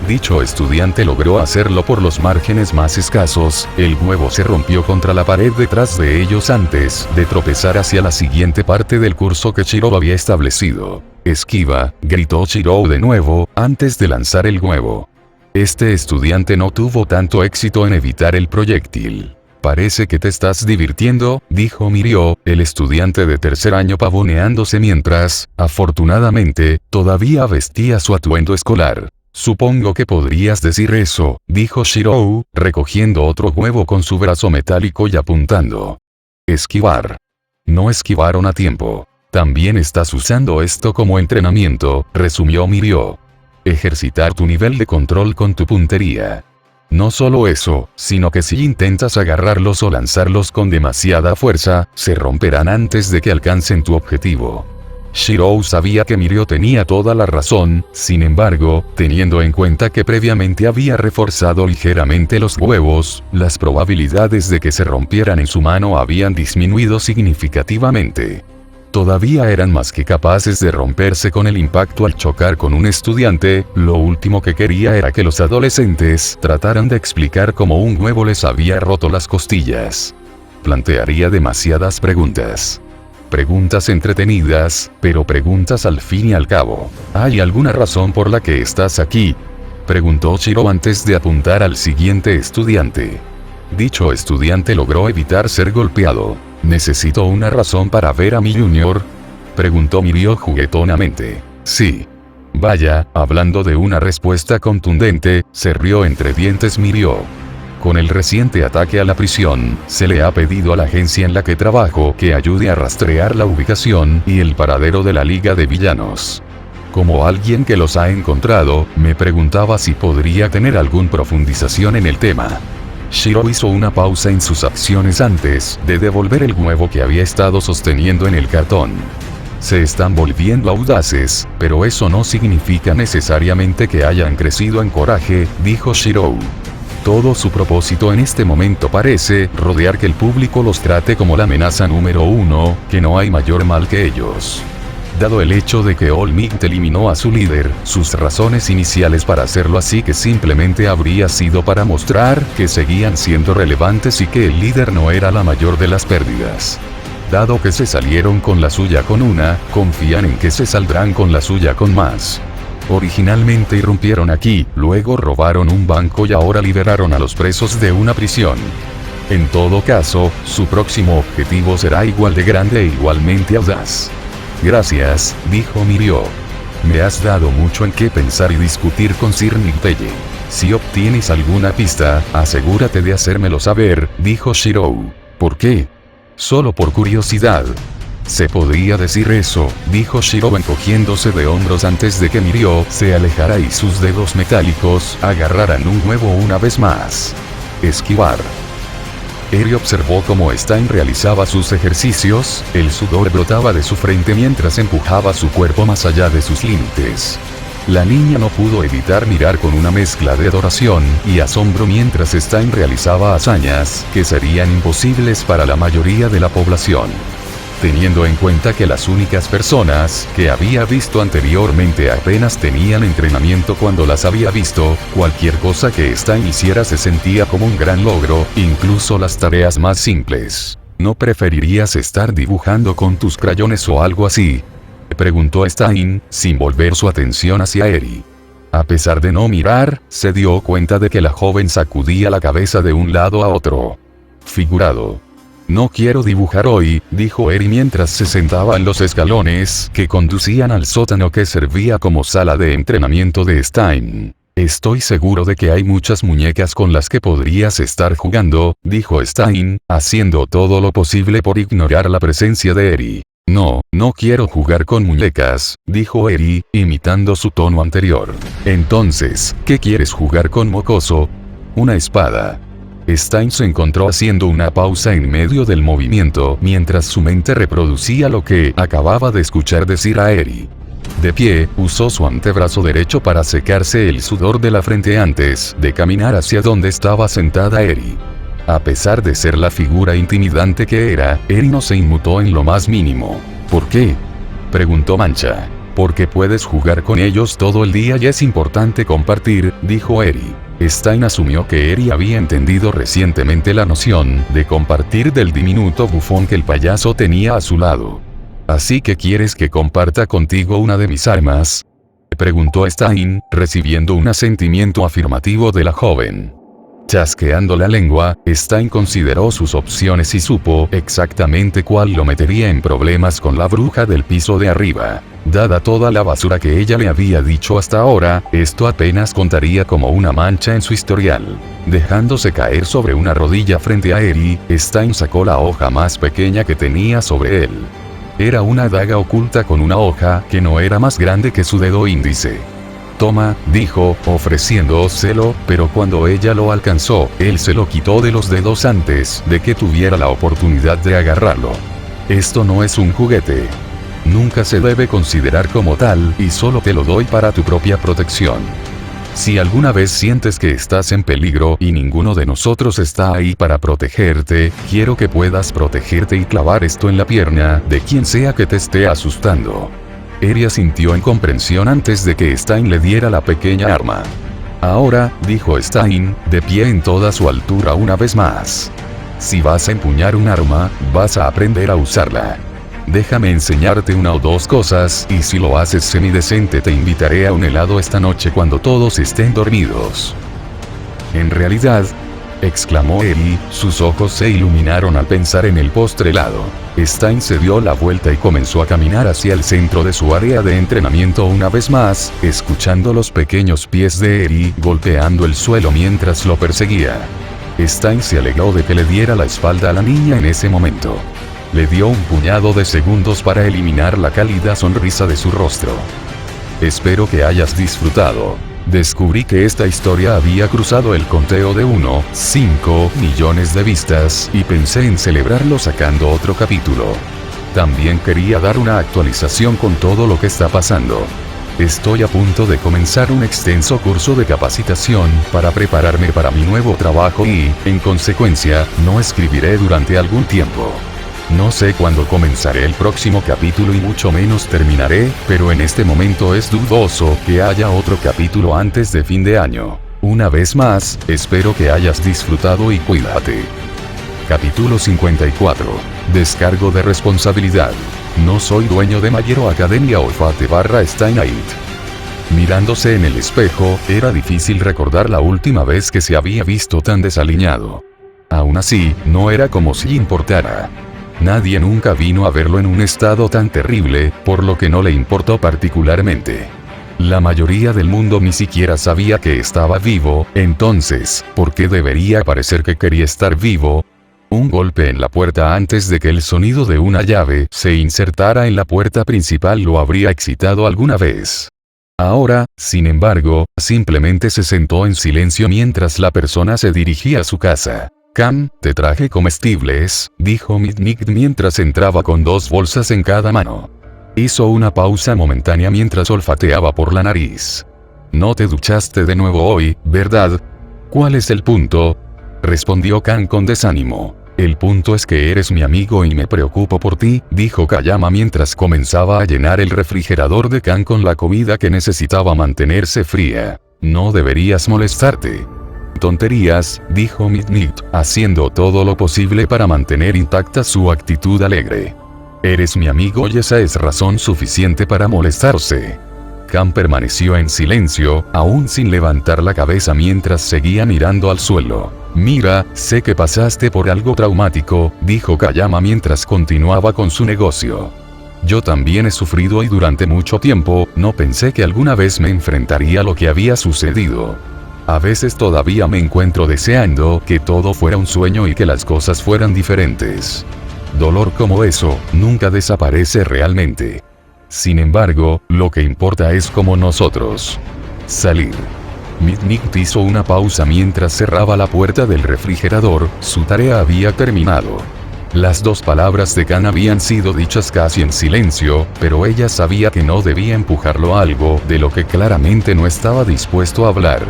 Dicho estudiante logró hacerlo por los márgenes más escasos, el huevo se rompió contra la pared detrás de ellos antes de tropezar hacia la siguiente parte del curso que Shirou había establecido. Esquiva, gritó Shirou de nuevo, antes de lanzar el huevo. Este estudiante no tuvo tanto éxito en evitar el proyectil. Parece que te estás divirtiendo, dijo Mirio, el estudiante de tercer año pavoneándose mientras, afortunadamente, todavía vestía su atuendo escolar. Supongo que podrías decir eso, dijo Shirou, recogiendo otro huevo con su brazo metálico y apuntando. Esquivar. No esquivaron a tiempo. También estás usando esto como entrenamiento, resumió Mirio. Ejercitar tu nivel de control con tu puntería. No solo eso, sino que si intentas agarrarlos o lanzarlos con demasiada fuerza, se romperán antes de que alcancen tu objetivo. Shirou sabía que Mirio tenía toda la razón, sin embargo, teniendo en cuenta que previamente había reforzado ligeramente los huevos, las probabilidades de que se rompieran en su mano habían disminuido significativamente. Todavía eran más que capaces de romperse con el impacto al chocar con un estudiante, lo último que quería era que los adolescentes trataran de explicar cómo un huevo les había roto las costillas. Plantearía demasiadas preguntas. Preguntas entretenidas, pero preguntas al fin y al cabo. ¿Hay alguna razón por la que estás aquí?, preguntó Shirou antes de apuntar al siguiente estudiante. Dicho estudiante logró evitar ser golpeado. ¿Necesito una razón para ver a mi junior?, preguntó Mirio juguetonamente. Sí. Vaya, hablando de una respuesta contundente, se rió entre dientes Mirio. Con el reciente ataque a la prisión, se le ha pedido a la agencia en la que trabajo que ayude a rastrear la ubicación y el paradero de la Liga de Villanos. Como alguien que los ha encontrado, me preguntaba si podría tener alguna profundización en el tema. Shiro hizo una pausa en sus acciones antes de devolver el huevo que había estado sosteniendo en el cartón. Se están volviendo audaces, pero eso no significa necesariamente que hayan crecido en coraje, dijo Shiro. Todo su propósito en este momento parece rodear que el público los trate como la amenaza número 1, que no hay mayor mal que ellos. Dado el hecho de que All Might eliminó a su líder, sus razones iniciales para hacerlo así que simplemente habría sido para mostrar que seguían siendo relevantes y que el líder no era la mayor de las pérdidas. Dado que se salieron con la suya con una, confían en que se saldrán con la suya con más. Originalmente irrumpieron aquí, luego robaron un banco y ahora liberaron a los presos de una prisión. En todo caso, su próximo objetivo será igual de grande e igualmente audaz. Gracias, dijo Mirio. Me has dado mucho en qué pensar y discutir con Sir Nighteye. Si obtienes alguna pista, asegúrate de hacérmelo saber, dijo Shiro. ¿Por qué? Solo por curiosidad. Se podría decir eso, dijo Shiro encogiéndose de hombros antes de que Mirio se alejara y sus dedos metálicos agarraran un huevo una vez más. Esquivar. Eri observó cómo Stein realizaba sus ejercicios, el sudor brotaba de su frente mientras empujaba su cuerpo más allá de sus límites. La niña no pudo evitar mirar con una mezcla de adoración y asombro mientras Stein realizaba hazañas que serían imposibles para la mayoría de la población. Teniendo en cuenta que las únicas personas que había visto anteriormente apenas tenían entrenamiento cuando las había visto, cualquier cosa que Stein hiciera se sentía como un gran logro, incluso las tareas más simples. ¿No preferirías estar dibujando con tus crayones o algo así?, preguntó Stein, sin volver su atención hacia Eri. A pesar de no mirar, se dio cuenta de que la joven sacudía la cabeza de un lado a otro. Figurado. No quiero dibujar hoy, dijo Eri mientras se sentaba en los escalones que conducían al sótano que servía como sala de entrenamiento de Stein. Estoy seguro de que hay muchas muñecas con las que podrías estar jugando, dijo Stein, haciendo todo lo posible por ignorar la presencia de Eri. No quiero jugar con muñecas, dijo Eri, imitando su tono anterior. Entonces, ¿qué quieres jugar con, mocoso? Una espada. Stein se encontró haciendo una pausa en medio del movimiento mientras su mente reproducía lo que acababa de escuchar decir a Eri. De pie, usó su antebrazo derecho para secarse el sudor de la frente antes de caminar hacia donde estaba sentada Eri. A pesar de ser la figura intimidante que era, Eri no se inmutó en lo más mínimo. ¿Por qué?, preguntó Mancha. Porque puedes jugar con ellos todo el día y es importante compartir, dijo Eri. Stein asumió que Eri había entendido recientemente la noción de compartir del diminuto bufón que el payaso tenía a su lado. ¿Así que quieres que comparta contigo una de mis armas?, preguntó Stein, recibiendo un asentimiento afirmativo de la joven. Chasqueando la lengua, Stein consideró sus opciones y supo exactamente cuál lo metería en problemas con la bruja del piso de arriba. Dada toda la basura que ella le había dicho hasta ahora, esto apenas contaría como una mancha en su historial. Dejándose caer sobre una rodilla frente a Eri, Stein sacó la hoja más pequeña que tenía sobre él. Era una daga oculta con una hoja que no era más grande que su dedo índice. Toma, dijo, ofreciéndoselo, pero cuando ella lo alcanzó, él se lo quitó de los dedos antes de que tuviera la oportunidad de agarrarlo. Esto no es un juguete. Nunca se debe considerar como tal, y solo te lo doy para tu propia protección. Si alguna vez sientes que estás en peligro y ninguno de nosotros está ahí para protegerte, quiero que puedas protegerte y clavar esto en la pierna de quien sea que te esté asustando. Eri asintió en comprensión antes de que Stein le diera la pequeña arma. Ahora, dijo Stein, de pie en toda su altura una vez más. Si vas a empuñar un arma, vas a aprender a usarla. Déjame enseñarte una o dos cosas, y si lo haces semidecente te invitaré a un helado esta noche cuando todos estén dormidos. En realidad, exclamó Eri, sus ojos se iluminaron al pensar en el postre helado. Stein se dio la vuelta y comenzó a caminar hacia el centro de su área de entrenamiento una vez más, escuchando los pequeños pies de Eri golpeando el suelo mientras lo perseguía. Stein se alegró de que le diera la espalda a la niña en ese momento. Le dio un puñado de segundos para eliminar la cálida sonrisa de su rostro. Espero que hayas disfrutado. Descubrí que esta historia había cruzado el conteo de 1,5 millones de vistas y pensé en celebrarlo sacando otro capítulo. También quería dar una actualización con todo lo que está pasando. Estoy a punto de comenzar un extenso curso de capacitación para prepararme para mi nuevo trabajo y, en consecuencia, no escribiré durante algún tiempo. No sé cuándo comenzaré el próximo capítulo y mucho menos terminaré, pero en este momento es dudoso que haya otro capítulo antes de fin de año. Una vez más, espero que hayas disfrutado y cuídate. Capítulo 54. Descargo de responsabilidad. No soy dueño de My Hero Academia o Fate/Stay Night. Mirándose en el espejo, era difícil recordar la última vez que se había visto tan desaliñado. Aún así, no era como si importara. Nadie nunca vino a verlo en un estado tan terrible, por lo que no le importó particularmente. La mayoría del mundo ni siquiera sabía que estaba vivo, entonces, ¿por qué debería parecer que quería estar vivo? Un golpe en la puerta antes de que el sonido de una llave se insertara en la puerta principal lo habría excitado alguna vez. Ahora, sin embargo, simplemente se sentó en silencio mientras la persona se dirigía a su casa. Cam, te traje comestibles, dijo Midnight mientras entraba con 2 bolsas en cada mano. Hizo una pausa momentánea mientras olfateaba por la nariz. No te duchaste de nuevo hoy, ¿verdad? ¿Cuál es el punto? Respondió Cam con desánimo. El punto es que eres mi amigo y me preocupo por ti, dijo Kayama mientras comenzaba a llenar el refrigerador de Cam con la comida que necesitaba mantenerse fría. No deberías molestarte. Tonterías, dijo Midnight, haciendo todo lo posible para mantener intacta su actitud alegre. Eres mi amigo y esa es razón suficiente para molestarse. Cam permaneció en silencio, aún sin levantar la cabeza mientras seguía mirando al suelo. Mira, sé que pasaste por algo traumático, dijo Kayama mientras continuaba con su negocio. Yo también he sufrido y durante mucho tiempo, no pensé que alguna vez me enfrentaría a lo que había sucedido. A veces todavía me encuentro deseando que todo fuera un sueño y que las cosas fueran diferentes. Dolor como eso, nunca desaparece realmente. Sin embargo, lo que importa es cómo nosotros salir. Midnight hizo una pausa mientras cerraba la puerta del refrigerador, su tarea había terminado. Las 2 palabras de Cam habían sido dichas casi en silencio, pero ella sabía que no debía empujarlo a algo de lo que claramente no estaba dispuesto a hablar.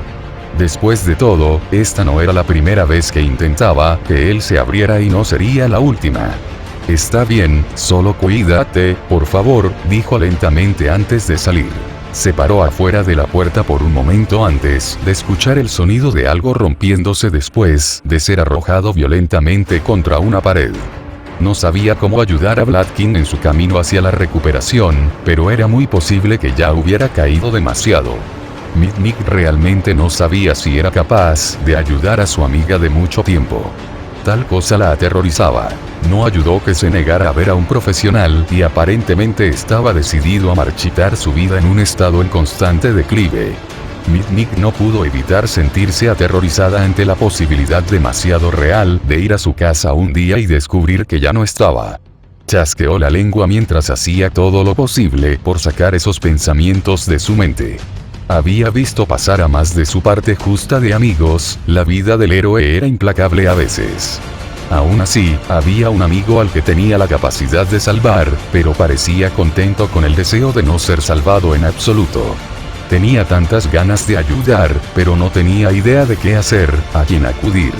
Después de todo, esta no era la primera vez que intentaba que él se abriera y no sería la última. Está bien, solo cuídate, por favor, dijo lentamente antes de salir. Se paró afuera de la puerta por un momento antes de escuchar el sonido de algo rompiéndose después de ser arrojado violentamente contra una pared. No sabía cómo ayudar a Vladkin en su camino hacia la recuperación, pero era muy posible que ya hubiera caído demasiado. Midnight realmente no sabía si era capaz de ayudar a su amiga de mucho tiempo. Tal cosa la aterrorizaba. No ayudó que se negara a ver a un profesional y aparentemente estaba decidido a marchitar su vida en un estado en constante declive. Midnight no pudo evitar sentirse aterrorizada ante la posibilidad demasiado real de ir a su casa un día y descubrir que ya no estaba. Chasqueó la lengua mientras hacía todo lo posible por sacar esos pensamientos de su mente. Había visto pasar a más de su parte justa de amigos, la vida del héroe era implacable a veces. Aún así, había un amigo al que tenía la capacidad de salvar, pero parecía contento con el deseo de no ser salvado en absoluto. Tenía tantas ganas de ayudar, pero no tenía idea de qué hacer, a quién acudir.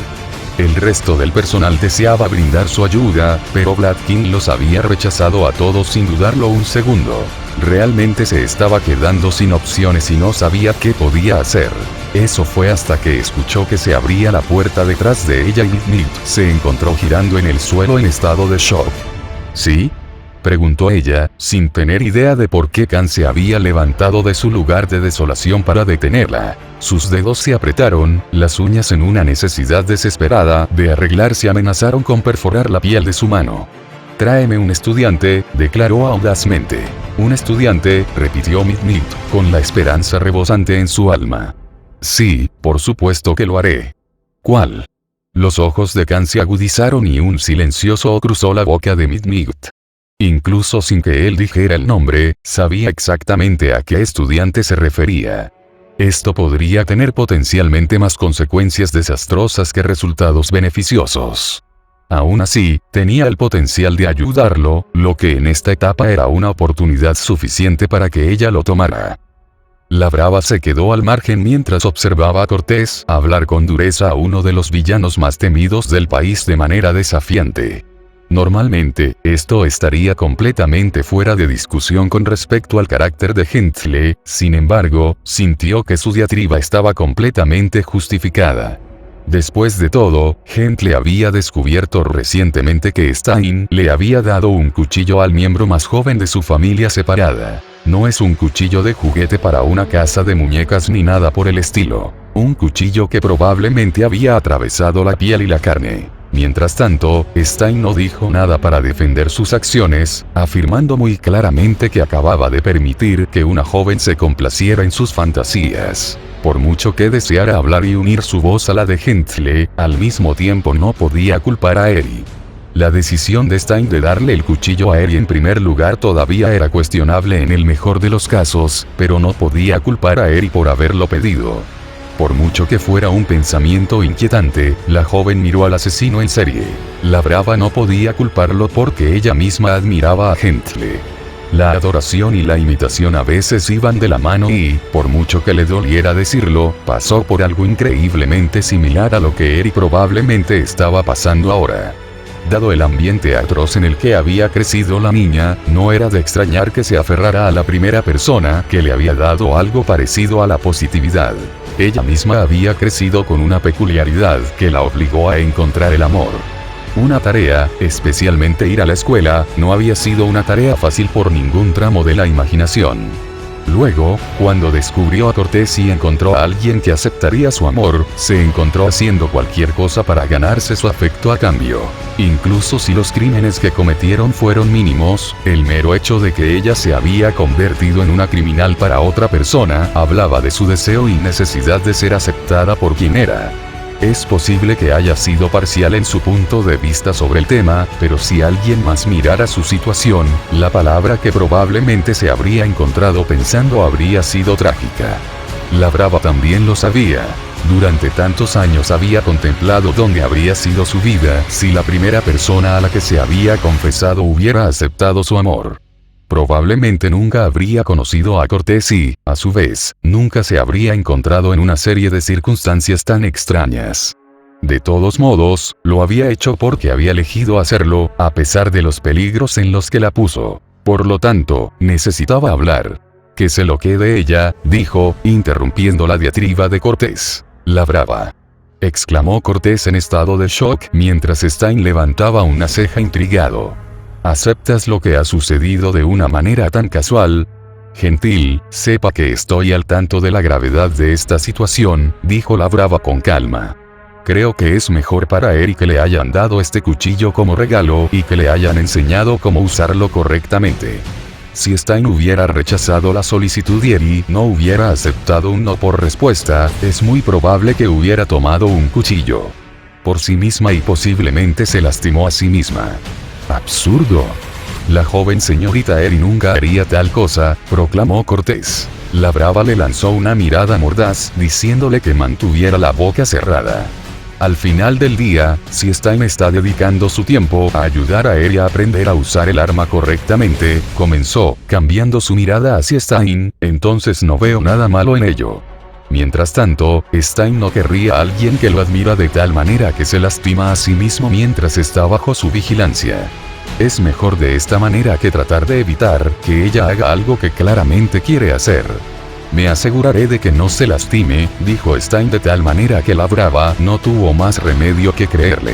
El resto del personal deseaba brindar su ayuda, pero Vladkin los había rechazado a todos sin dudarlo un segundo. Realmente se estaba quedando sin opciones y no sabía qué podía hacer. Eso fue hasta que escuchó que se abría la puerta detrás de ella y Midnight se encontró girando en el suelo en estado de shock. ¿Sí? Preguntó ella, sin tener idea de por qué Cam se había levantado de su lugar de desolación para detenerla. Sus dedos se apretaron, las uñas en una necesidad desesperada de arreglarse amenazaron con perforar la piel de su mano. Tráeme un estudiante, declaró audazmente. Un estudiante, repitió Midnight, con la esperanza rebosante en su alma. Sí, por supuesto que lo haré. ¿Cuál? Los ojos de Cam se agudizaron y un silencioso cruzó la boca de Midnight. Incluso sin que él dijera el nombre, sabía exactamente a qué estudiante se refería. Esto podría tener potencialmente más consecuencias desastrosas que resultados beneficiosos. Aún así, tenía el potencial de ayudarlo, lo que en esta etapa era una oportunidad suficiente para que ella lo tomara. La brava se quedó al margen mientras observaba a Cortés hablar con dureza a uno de los villanos más temidos del país de manera desafiante. Normalmente, esto estaría completamente fuera de discusión con respecto al carácter de Gentile, sin embargo, sintió que su diatriba estaba completamente justificada. Después de todo, Gentile había descubierto recientemente que Stein le había dado un cuchillo al miembro más joven de su familia separada. No es un cuchillo de juguete para una casa de muñecas ni nada por el estilo. Un cuchillo que probablemente había atravesado la piel y la carne. Mientras tanto, Stein no dijo nada para defender sus acciones, afirmando muy claramente que acababa de permitir que una joven se complaciera en sus fantasías. Por mucho que deseara hablar y unir su voz a la de Gentile, al mismo tiempo no podía culpar a Eri. La decisión de Stein de darle el cuchillo a Eri en primer lugar todavía era cuestionable en el mejor de los casos, pero no podía culpar a Eri por haberlo pedido. Por mucho que fuera un pensamiento inquietante, la joven miró al asesino en serie. La brava no podía culparlo porque ella misma admiraba a Gentile. La adoración y la imitación a veces iban de la mano y, por mucho que le doliera decirlo, pasó por algo increíblemente similar a lo que Eri probablemente estaba pasando ahora. Dado el ambiente atroz en el que había crecido la niña, no era de extrañar que se aferrara a la primera persona que le había dado algo parecido a la positividad. Ella misma había crecido con una peculiaridad que la obligó a encontrar el amor. Una tarea, especialmente ir a la escuela, no había sido una tarea fácil por ningún tramo de la imaginación. Luego, cuando descubrió a Cortés y encontró a alguien que aceptaría su amor, se encontró haciendo cualquier cosa para ganarse su afecto a cambio. Incluso si los crímenes que cometieron fueron mínimos, el mero hecho de que ella se había convertido en una criminal para otra persona, hablaba de su deseo y necesidad de ser aceptada por quien era. Es posible que haya sido parcial en su punto de vista sobre el tema, pero si alguien más mirara su situación, la palabra que probablemente se habría encontrado pensando habría sido trágica. La brava también lo sabía. Durante tantos años había contemplado dónde habría sido su vida si la primera persona a la que se había confesado hubiera aceptado su amor. Probablemente nunca habría conocido a Cortés y, a su vez, nunca se habría encontrado en una serie de circunstancias tan extrañas. De todos modos, lo había hecho porque había elegido hacerlo, a pesar de los peligros en los que la puso. Por lo tanto, necesitaba hablar. Que se lo quede ella, dijo, interrumpiendo la diatriba de Cortés. La brava. Exclamó Cortés en estado de shock mientras Stein levantaba una ceja intrigado. ¿Aceptas lo que ha sucedido de una manera tan casual? Gentil, sepa que estoy al tanto de la gravedad de esta situación, dijo la brava con calma. Creo que es mejor para Eri que le hayan dado este cuchillo como regalo y que le hayan enseñado cómo usarlo correctamente. Si Stein hubiera rechazado la solicitud y Eri no hubiera aceptado un no por respuesta, es muy probable que hubiera tomado un cuchillo por sí misma y posiblemente se lastimó a sí misma. Absurdo. La joven señorita Eri nunca haría tal cosa, proclamó Cortés. La brava le lanzó una mirada mordaz, diciéndole que mantuviera la boca cerrada. Al final del día, si Stein está dedicando su tiempo a ayudar a Eri a aprender a usar el arma correctamente, comenzó, cambiando su mirada hacia Stein, entonces no veo nada malo en ello. Mientras tanto, Stein no querría a alguien que lo admira de tal manera que se lastima a sí mismo mientras está bajo su vigilancia. Es mejor de esta manera que tratar de evitar que ella haga algo que claramente quiere hacer. Me aseguraré de que no se lastime, dijo Stein de tal manera que la brava no tuvo más remedio que creerle.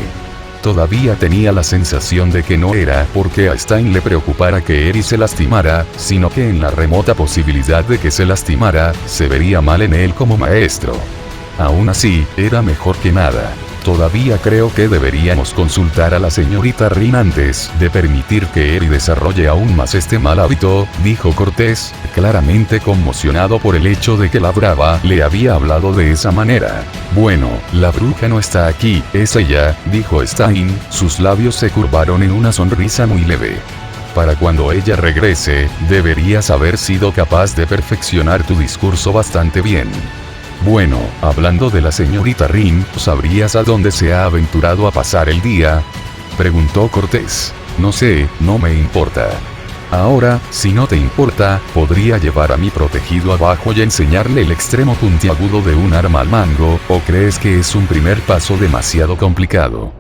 Todavía tenía la sensación de que no era porque a Stein le preocupara que Eri se lastimara, sino que en la remota posibilidad de que se lastimara, se vería mal en él como maestro. Aún así, era mejor que nada. Todavía creo que deberíamos consultar a la señorita Rin antes de permitir que Eri desarrolle aún más este mal hábito, dijo Cortés, claramente conmocionado por el hecho de que la brava le había hablado de esa manera. Bueno, la bruja no está aquí, es ella, dijo Stein, sus labios se curvaron en una sonrisa muy leve. Para cuando ella regrese, deberías haber sido capaz de perfeccionar tu discurso bastante bien. Bueno, hablando de la señorita Rin, ¿sabrías a dónde se ha aventurado a pasar el día?, preguntó Cortés. No sé, no me importa. Ahora, si no te importa, podría llevar a mi protegido abajo y enseñarle el extremo puntiagudo de un arma al mango, ¿o crees que es un primer paso demasiado complicado?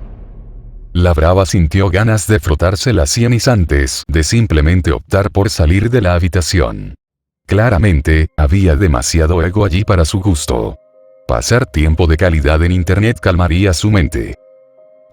La brava sintió ganas de frotarse las sienes antes de simplemente optar por salir de la habitación. Claramente, había demasiado ego allí para su gusto. Pasar tiempo de calidad en internet calmaría su mente.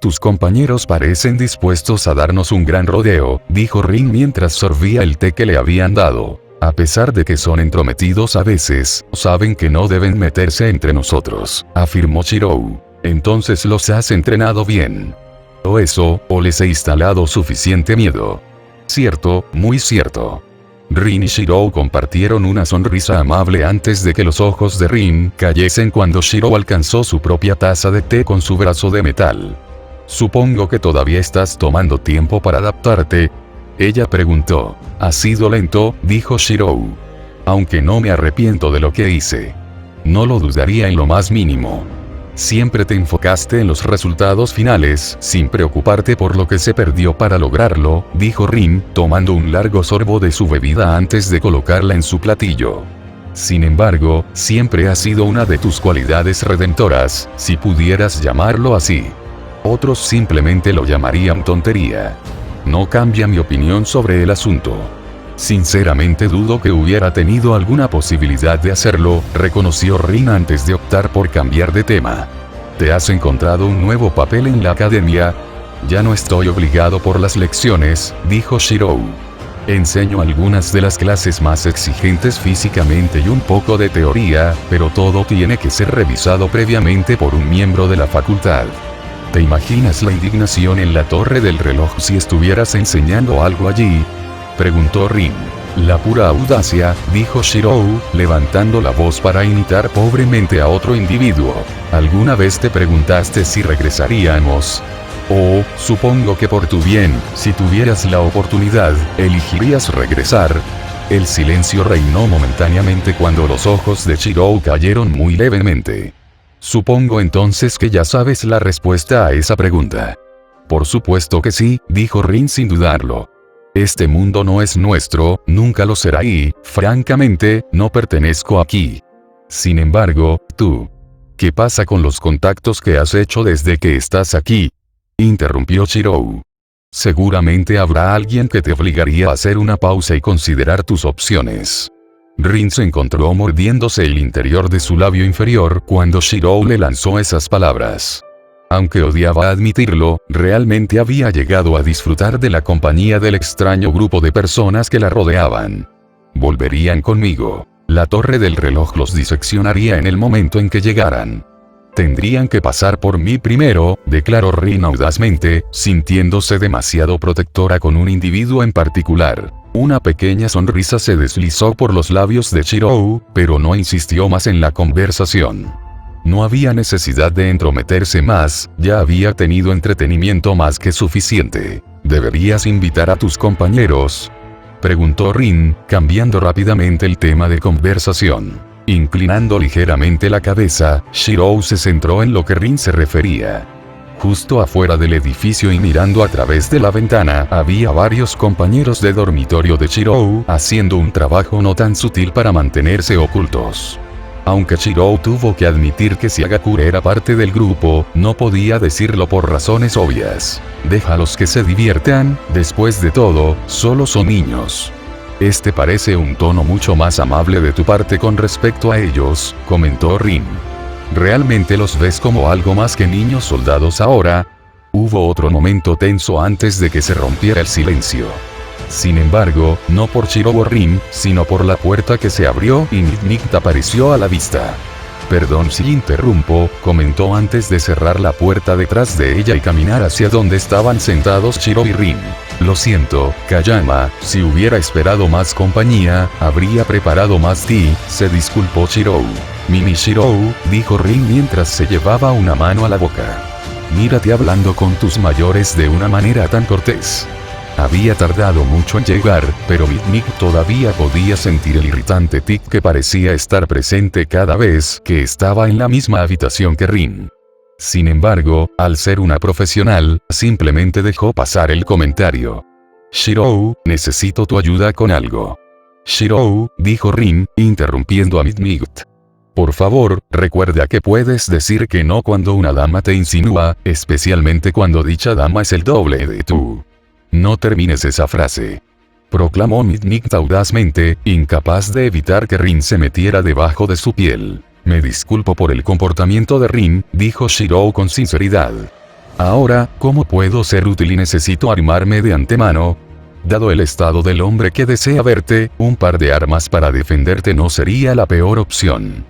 Tus compañeros parecen dispuestos a darnos un gran rodeo, dijo Rin mientras sorbía el té que le habían dado. A pesar de que son entrometidos a veces, saben que no deben meterse entre nosotros, afirmó Shirou. Entonces los has entrenado bien. O eso, o les he instalado suficiente miedo. Cierto, muy cierto. Rin y Shirou compartieron una sonrisa amable antes de que los ojos de Rin cayesen cuando Shirou alcanzó su propia taza de té con su brazo de metal. Supongo que todavía estás tomando tiempo para adaptarte. Ella preguntó. Ha sido lento, dijo Shirou. Aunque no me arrepiento de lo que hice. No lo dudaría en lo más mínimo. Siempre te enfocaste en los resultados finales, sin preocuparte por lo que se perdió para lograrlo, dijo Rin, tomando un largo sorbo de su bebida antes de colocarla en su platillo. Sin embargo, siempre ha sido una de tus cualidades redentoras, si pudieras llamarlo así. Otros simplemente lo llamarían tontería. No cambia mi opinión sobre el asunto. Sinceramente dudo que hubiera tenido alguna posibilidad de hacerlo, reconoció Rin antes de optar por cambiar de tema. ¿Te has encontrado un nuevo papel en la academia? Ya no estoy obligado por las lecciones, dijo Shirou. Enseño algunas de las clases más exigentes físicamente y un poco de teoría, pero todo tiene que ser revisado previamente por un miembro de la facultad. ¿Te imaginas la indignación en la torre del reloj si estuvieras enseñando algo allí?, preguntó Rin. La pura audacia, dijo Shirou, levantando la voz para imitar pobremente a otro individuo. ¿Alguna vez te preguntaste si regresaríamos? Oh, supongo que por tu bien, si tuvieras la oportunidad, elegirías regresar. El silencio reinó momentáneamente cuando los ojos de Shirou cayeron muy levemente. Supongo entonces que ya sabes la respuesta a esa pregunta. Por supuesto que sí, dijo Rin sin dudarlo. Este mundo no es nuestro, nunca lo será y, francamente, no pertenezco aquí. Sin embargo, tú. ¿Qué pasa con los contactos que has hecho desde que estás aquí?, interrumpió Shirou. Seguramente habrá alguien que te obligaría a hacer una pausa y considerar tus opciones. Rin se encontró mordiéndose el interior de su labio inferior cuando Shirou le lanzó esas palabras. Aunque odiaba admitirlo, realmente había llegado a disfrutar de la compañía del extraño grupo de personas que la rodeaban. Volverían conmigo. La torre del reloj los diseccionaría en el momento en que llegaran. Tendrían que pasar por mí primero, declaró Rin audazmente, sintiéndose demasiado protectora con un individuo en particular. Una pequeña sonrisa se deslizó por los labios de Shirou, pero no insistió más en la conversación. No había necesidad de entrometerse más, ya había tenido entretenimiento más que suficiente. ¿Deberías invitar a tus compañeros?, preguntó Rin, cambiando rápidamente el tema de conversación. Inclinando ligeramente la cabeza, Shirou se centró en lo que Rin se refería. Justo afuera del edificio y mirando a través de la ventana, había varios compañeros de dormitorio de Shirou, haciendo un trabajo no tan sutil para mantenerse ocultos. Aunque Shirou tuvo que admitir que si Hagakure era parte del grupo, no podía decirlo por razones obvias. Déjalos que se diviertan, después de todo, solo son niños. Este parece un tono mucho más amable de tu parte con respecto a ellos, comentó Rin. ¿Realmente los ves como algo más que niños soldados ahora? Hubo otro momento tenso antes de que se rompiera el silencio. Sin embargo, no por Shirou o Rin, sino por la puerta que se abrió y Nick apareció a la vista. Perdón si interrumpo, comentó antes de cerrar la puerta detrás de ella y caminar hacia donde estaban sentados Shirou y Rin. Lo siento, Kayama, si hubiera esperado más compañía, habría preparado más té, se disculpó Shirou. Mini Shirou, dijo Rin mientras se llevaba una mano a la boca. Mírate hablando con tus mayores de una manera tan cortés. Había tardado mucho en llegar, pero Mick todavía podía sentir el irritante tic que parecía estar presente cada vez que estaba en la misma habitación que Rin. Sin embargo, al ser una profesional, simplemente dejó pasar el comentario. Shirou, necesito tu ayuda con algo. Shirou, dijo Rin, interrumpiendo a Mick. Por favor, recuerda que puedes decir que no cuando una dama te insinúa, especialmente cuando dicha dama es el doble de tú. No termines esa frase. Proclamó Mick audazmente, incapaz de evitar que Rin se metiera debajo de su piel. Me disculpo por el comportamiento de Rin, dijo Shirou con sinceridad. Ahora, ¿cómo puedo ser útil y necesito armarme de antemano? Dado el estado del hombre que desea verte, un par de armas para defenderte no sería la peor opción.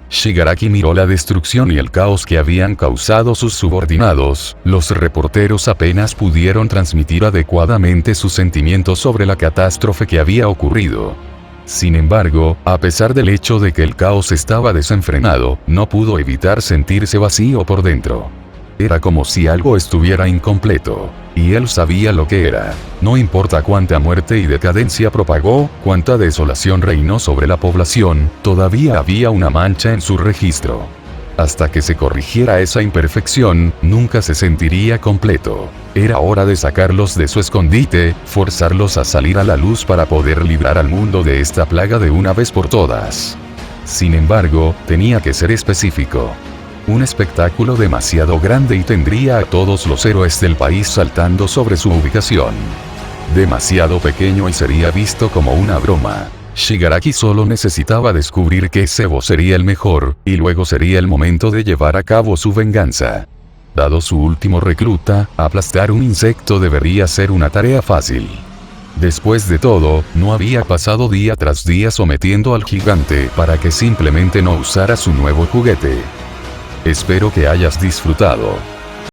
Shigaraki miró la destrucción y el caos que habían causado sus subordinados. Los reporteros apenas pudieron transmitir adecuadamente sus sentimientos sobre la catástrofe que había ocurrido. Sin embargo, a pesar del hecho de que el caos estaba desenfrenado, no pudo evitar sentirse vacío por dentro. Era como si algo estuviera incompleto. Y él sabía lo que era. No importa cuánta muerte y decadencia propagó, cuánta desolación reinó sobre la población, todavía había una mancha en su registro. Hasta que se corrigiera esa imperfección, nunca se sentiría completo. Era hora de sacarlos de su escondite, forzarlos a salir a la luz para poder librar al mundo de esta plaga de una vez por todas. Sin embargo, tenía que ser específico. Un espectáculo demasiado grande y tendría a todos los héroes del país saltando sobre su ubicación. Demasiado pequeño y sería visto como una broma. Shigaraki solo necesitaba descubrir qué cebo sería el mejor, y luego sería el momento de llevar a cabo su venganza. Dado su último recluta, aplastar un insecto debería ser una tarea fácil. Después de todo, no había pasado día tras día sometiendo al gigante para que simplemente no usara su nuevo juguete. Espero que hayas disfrutado.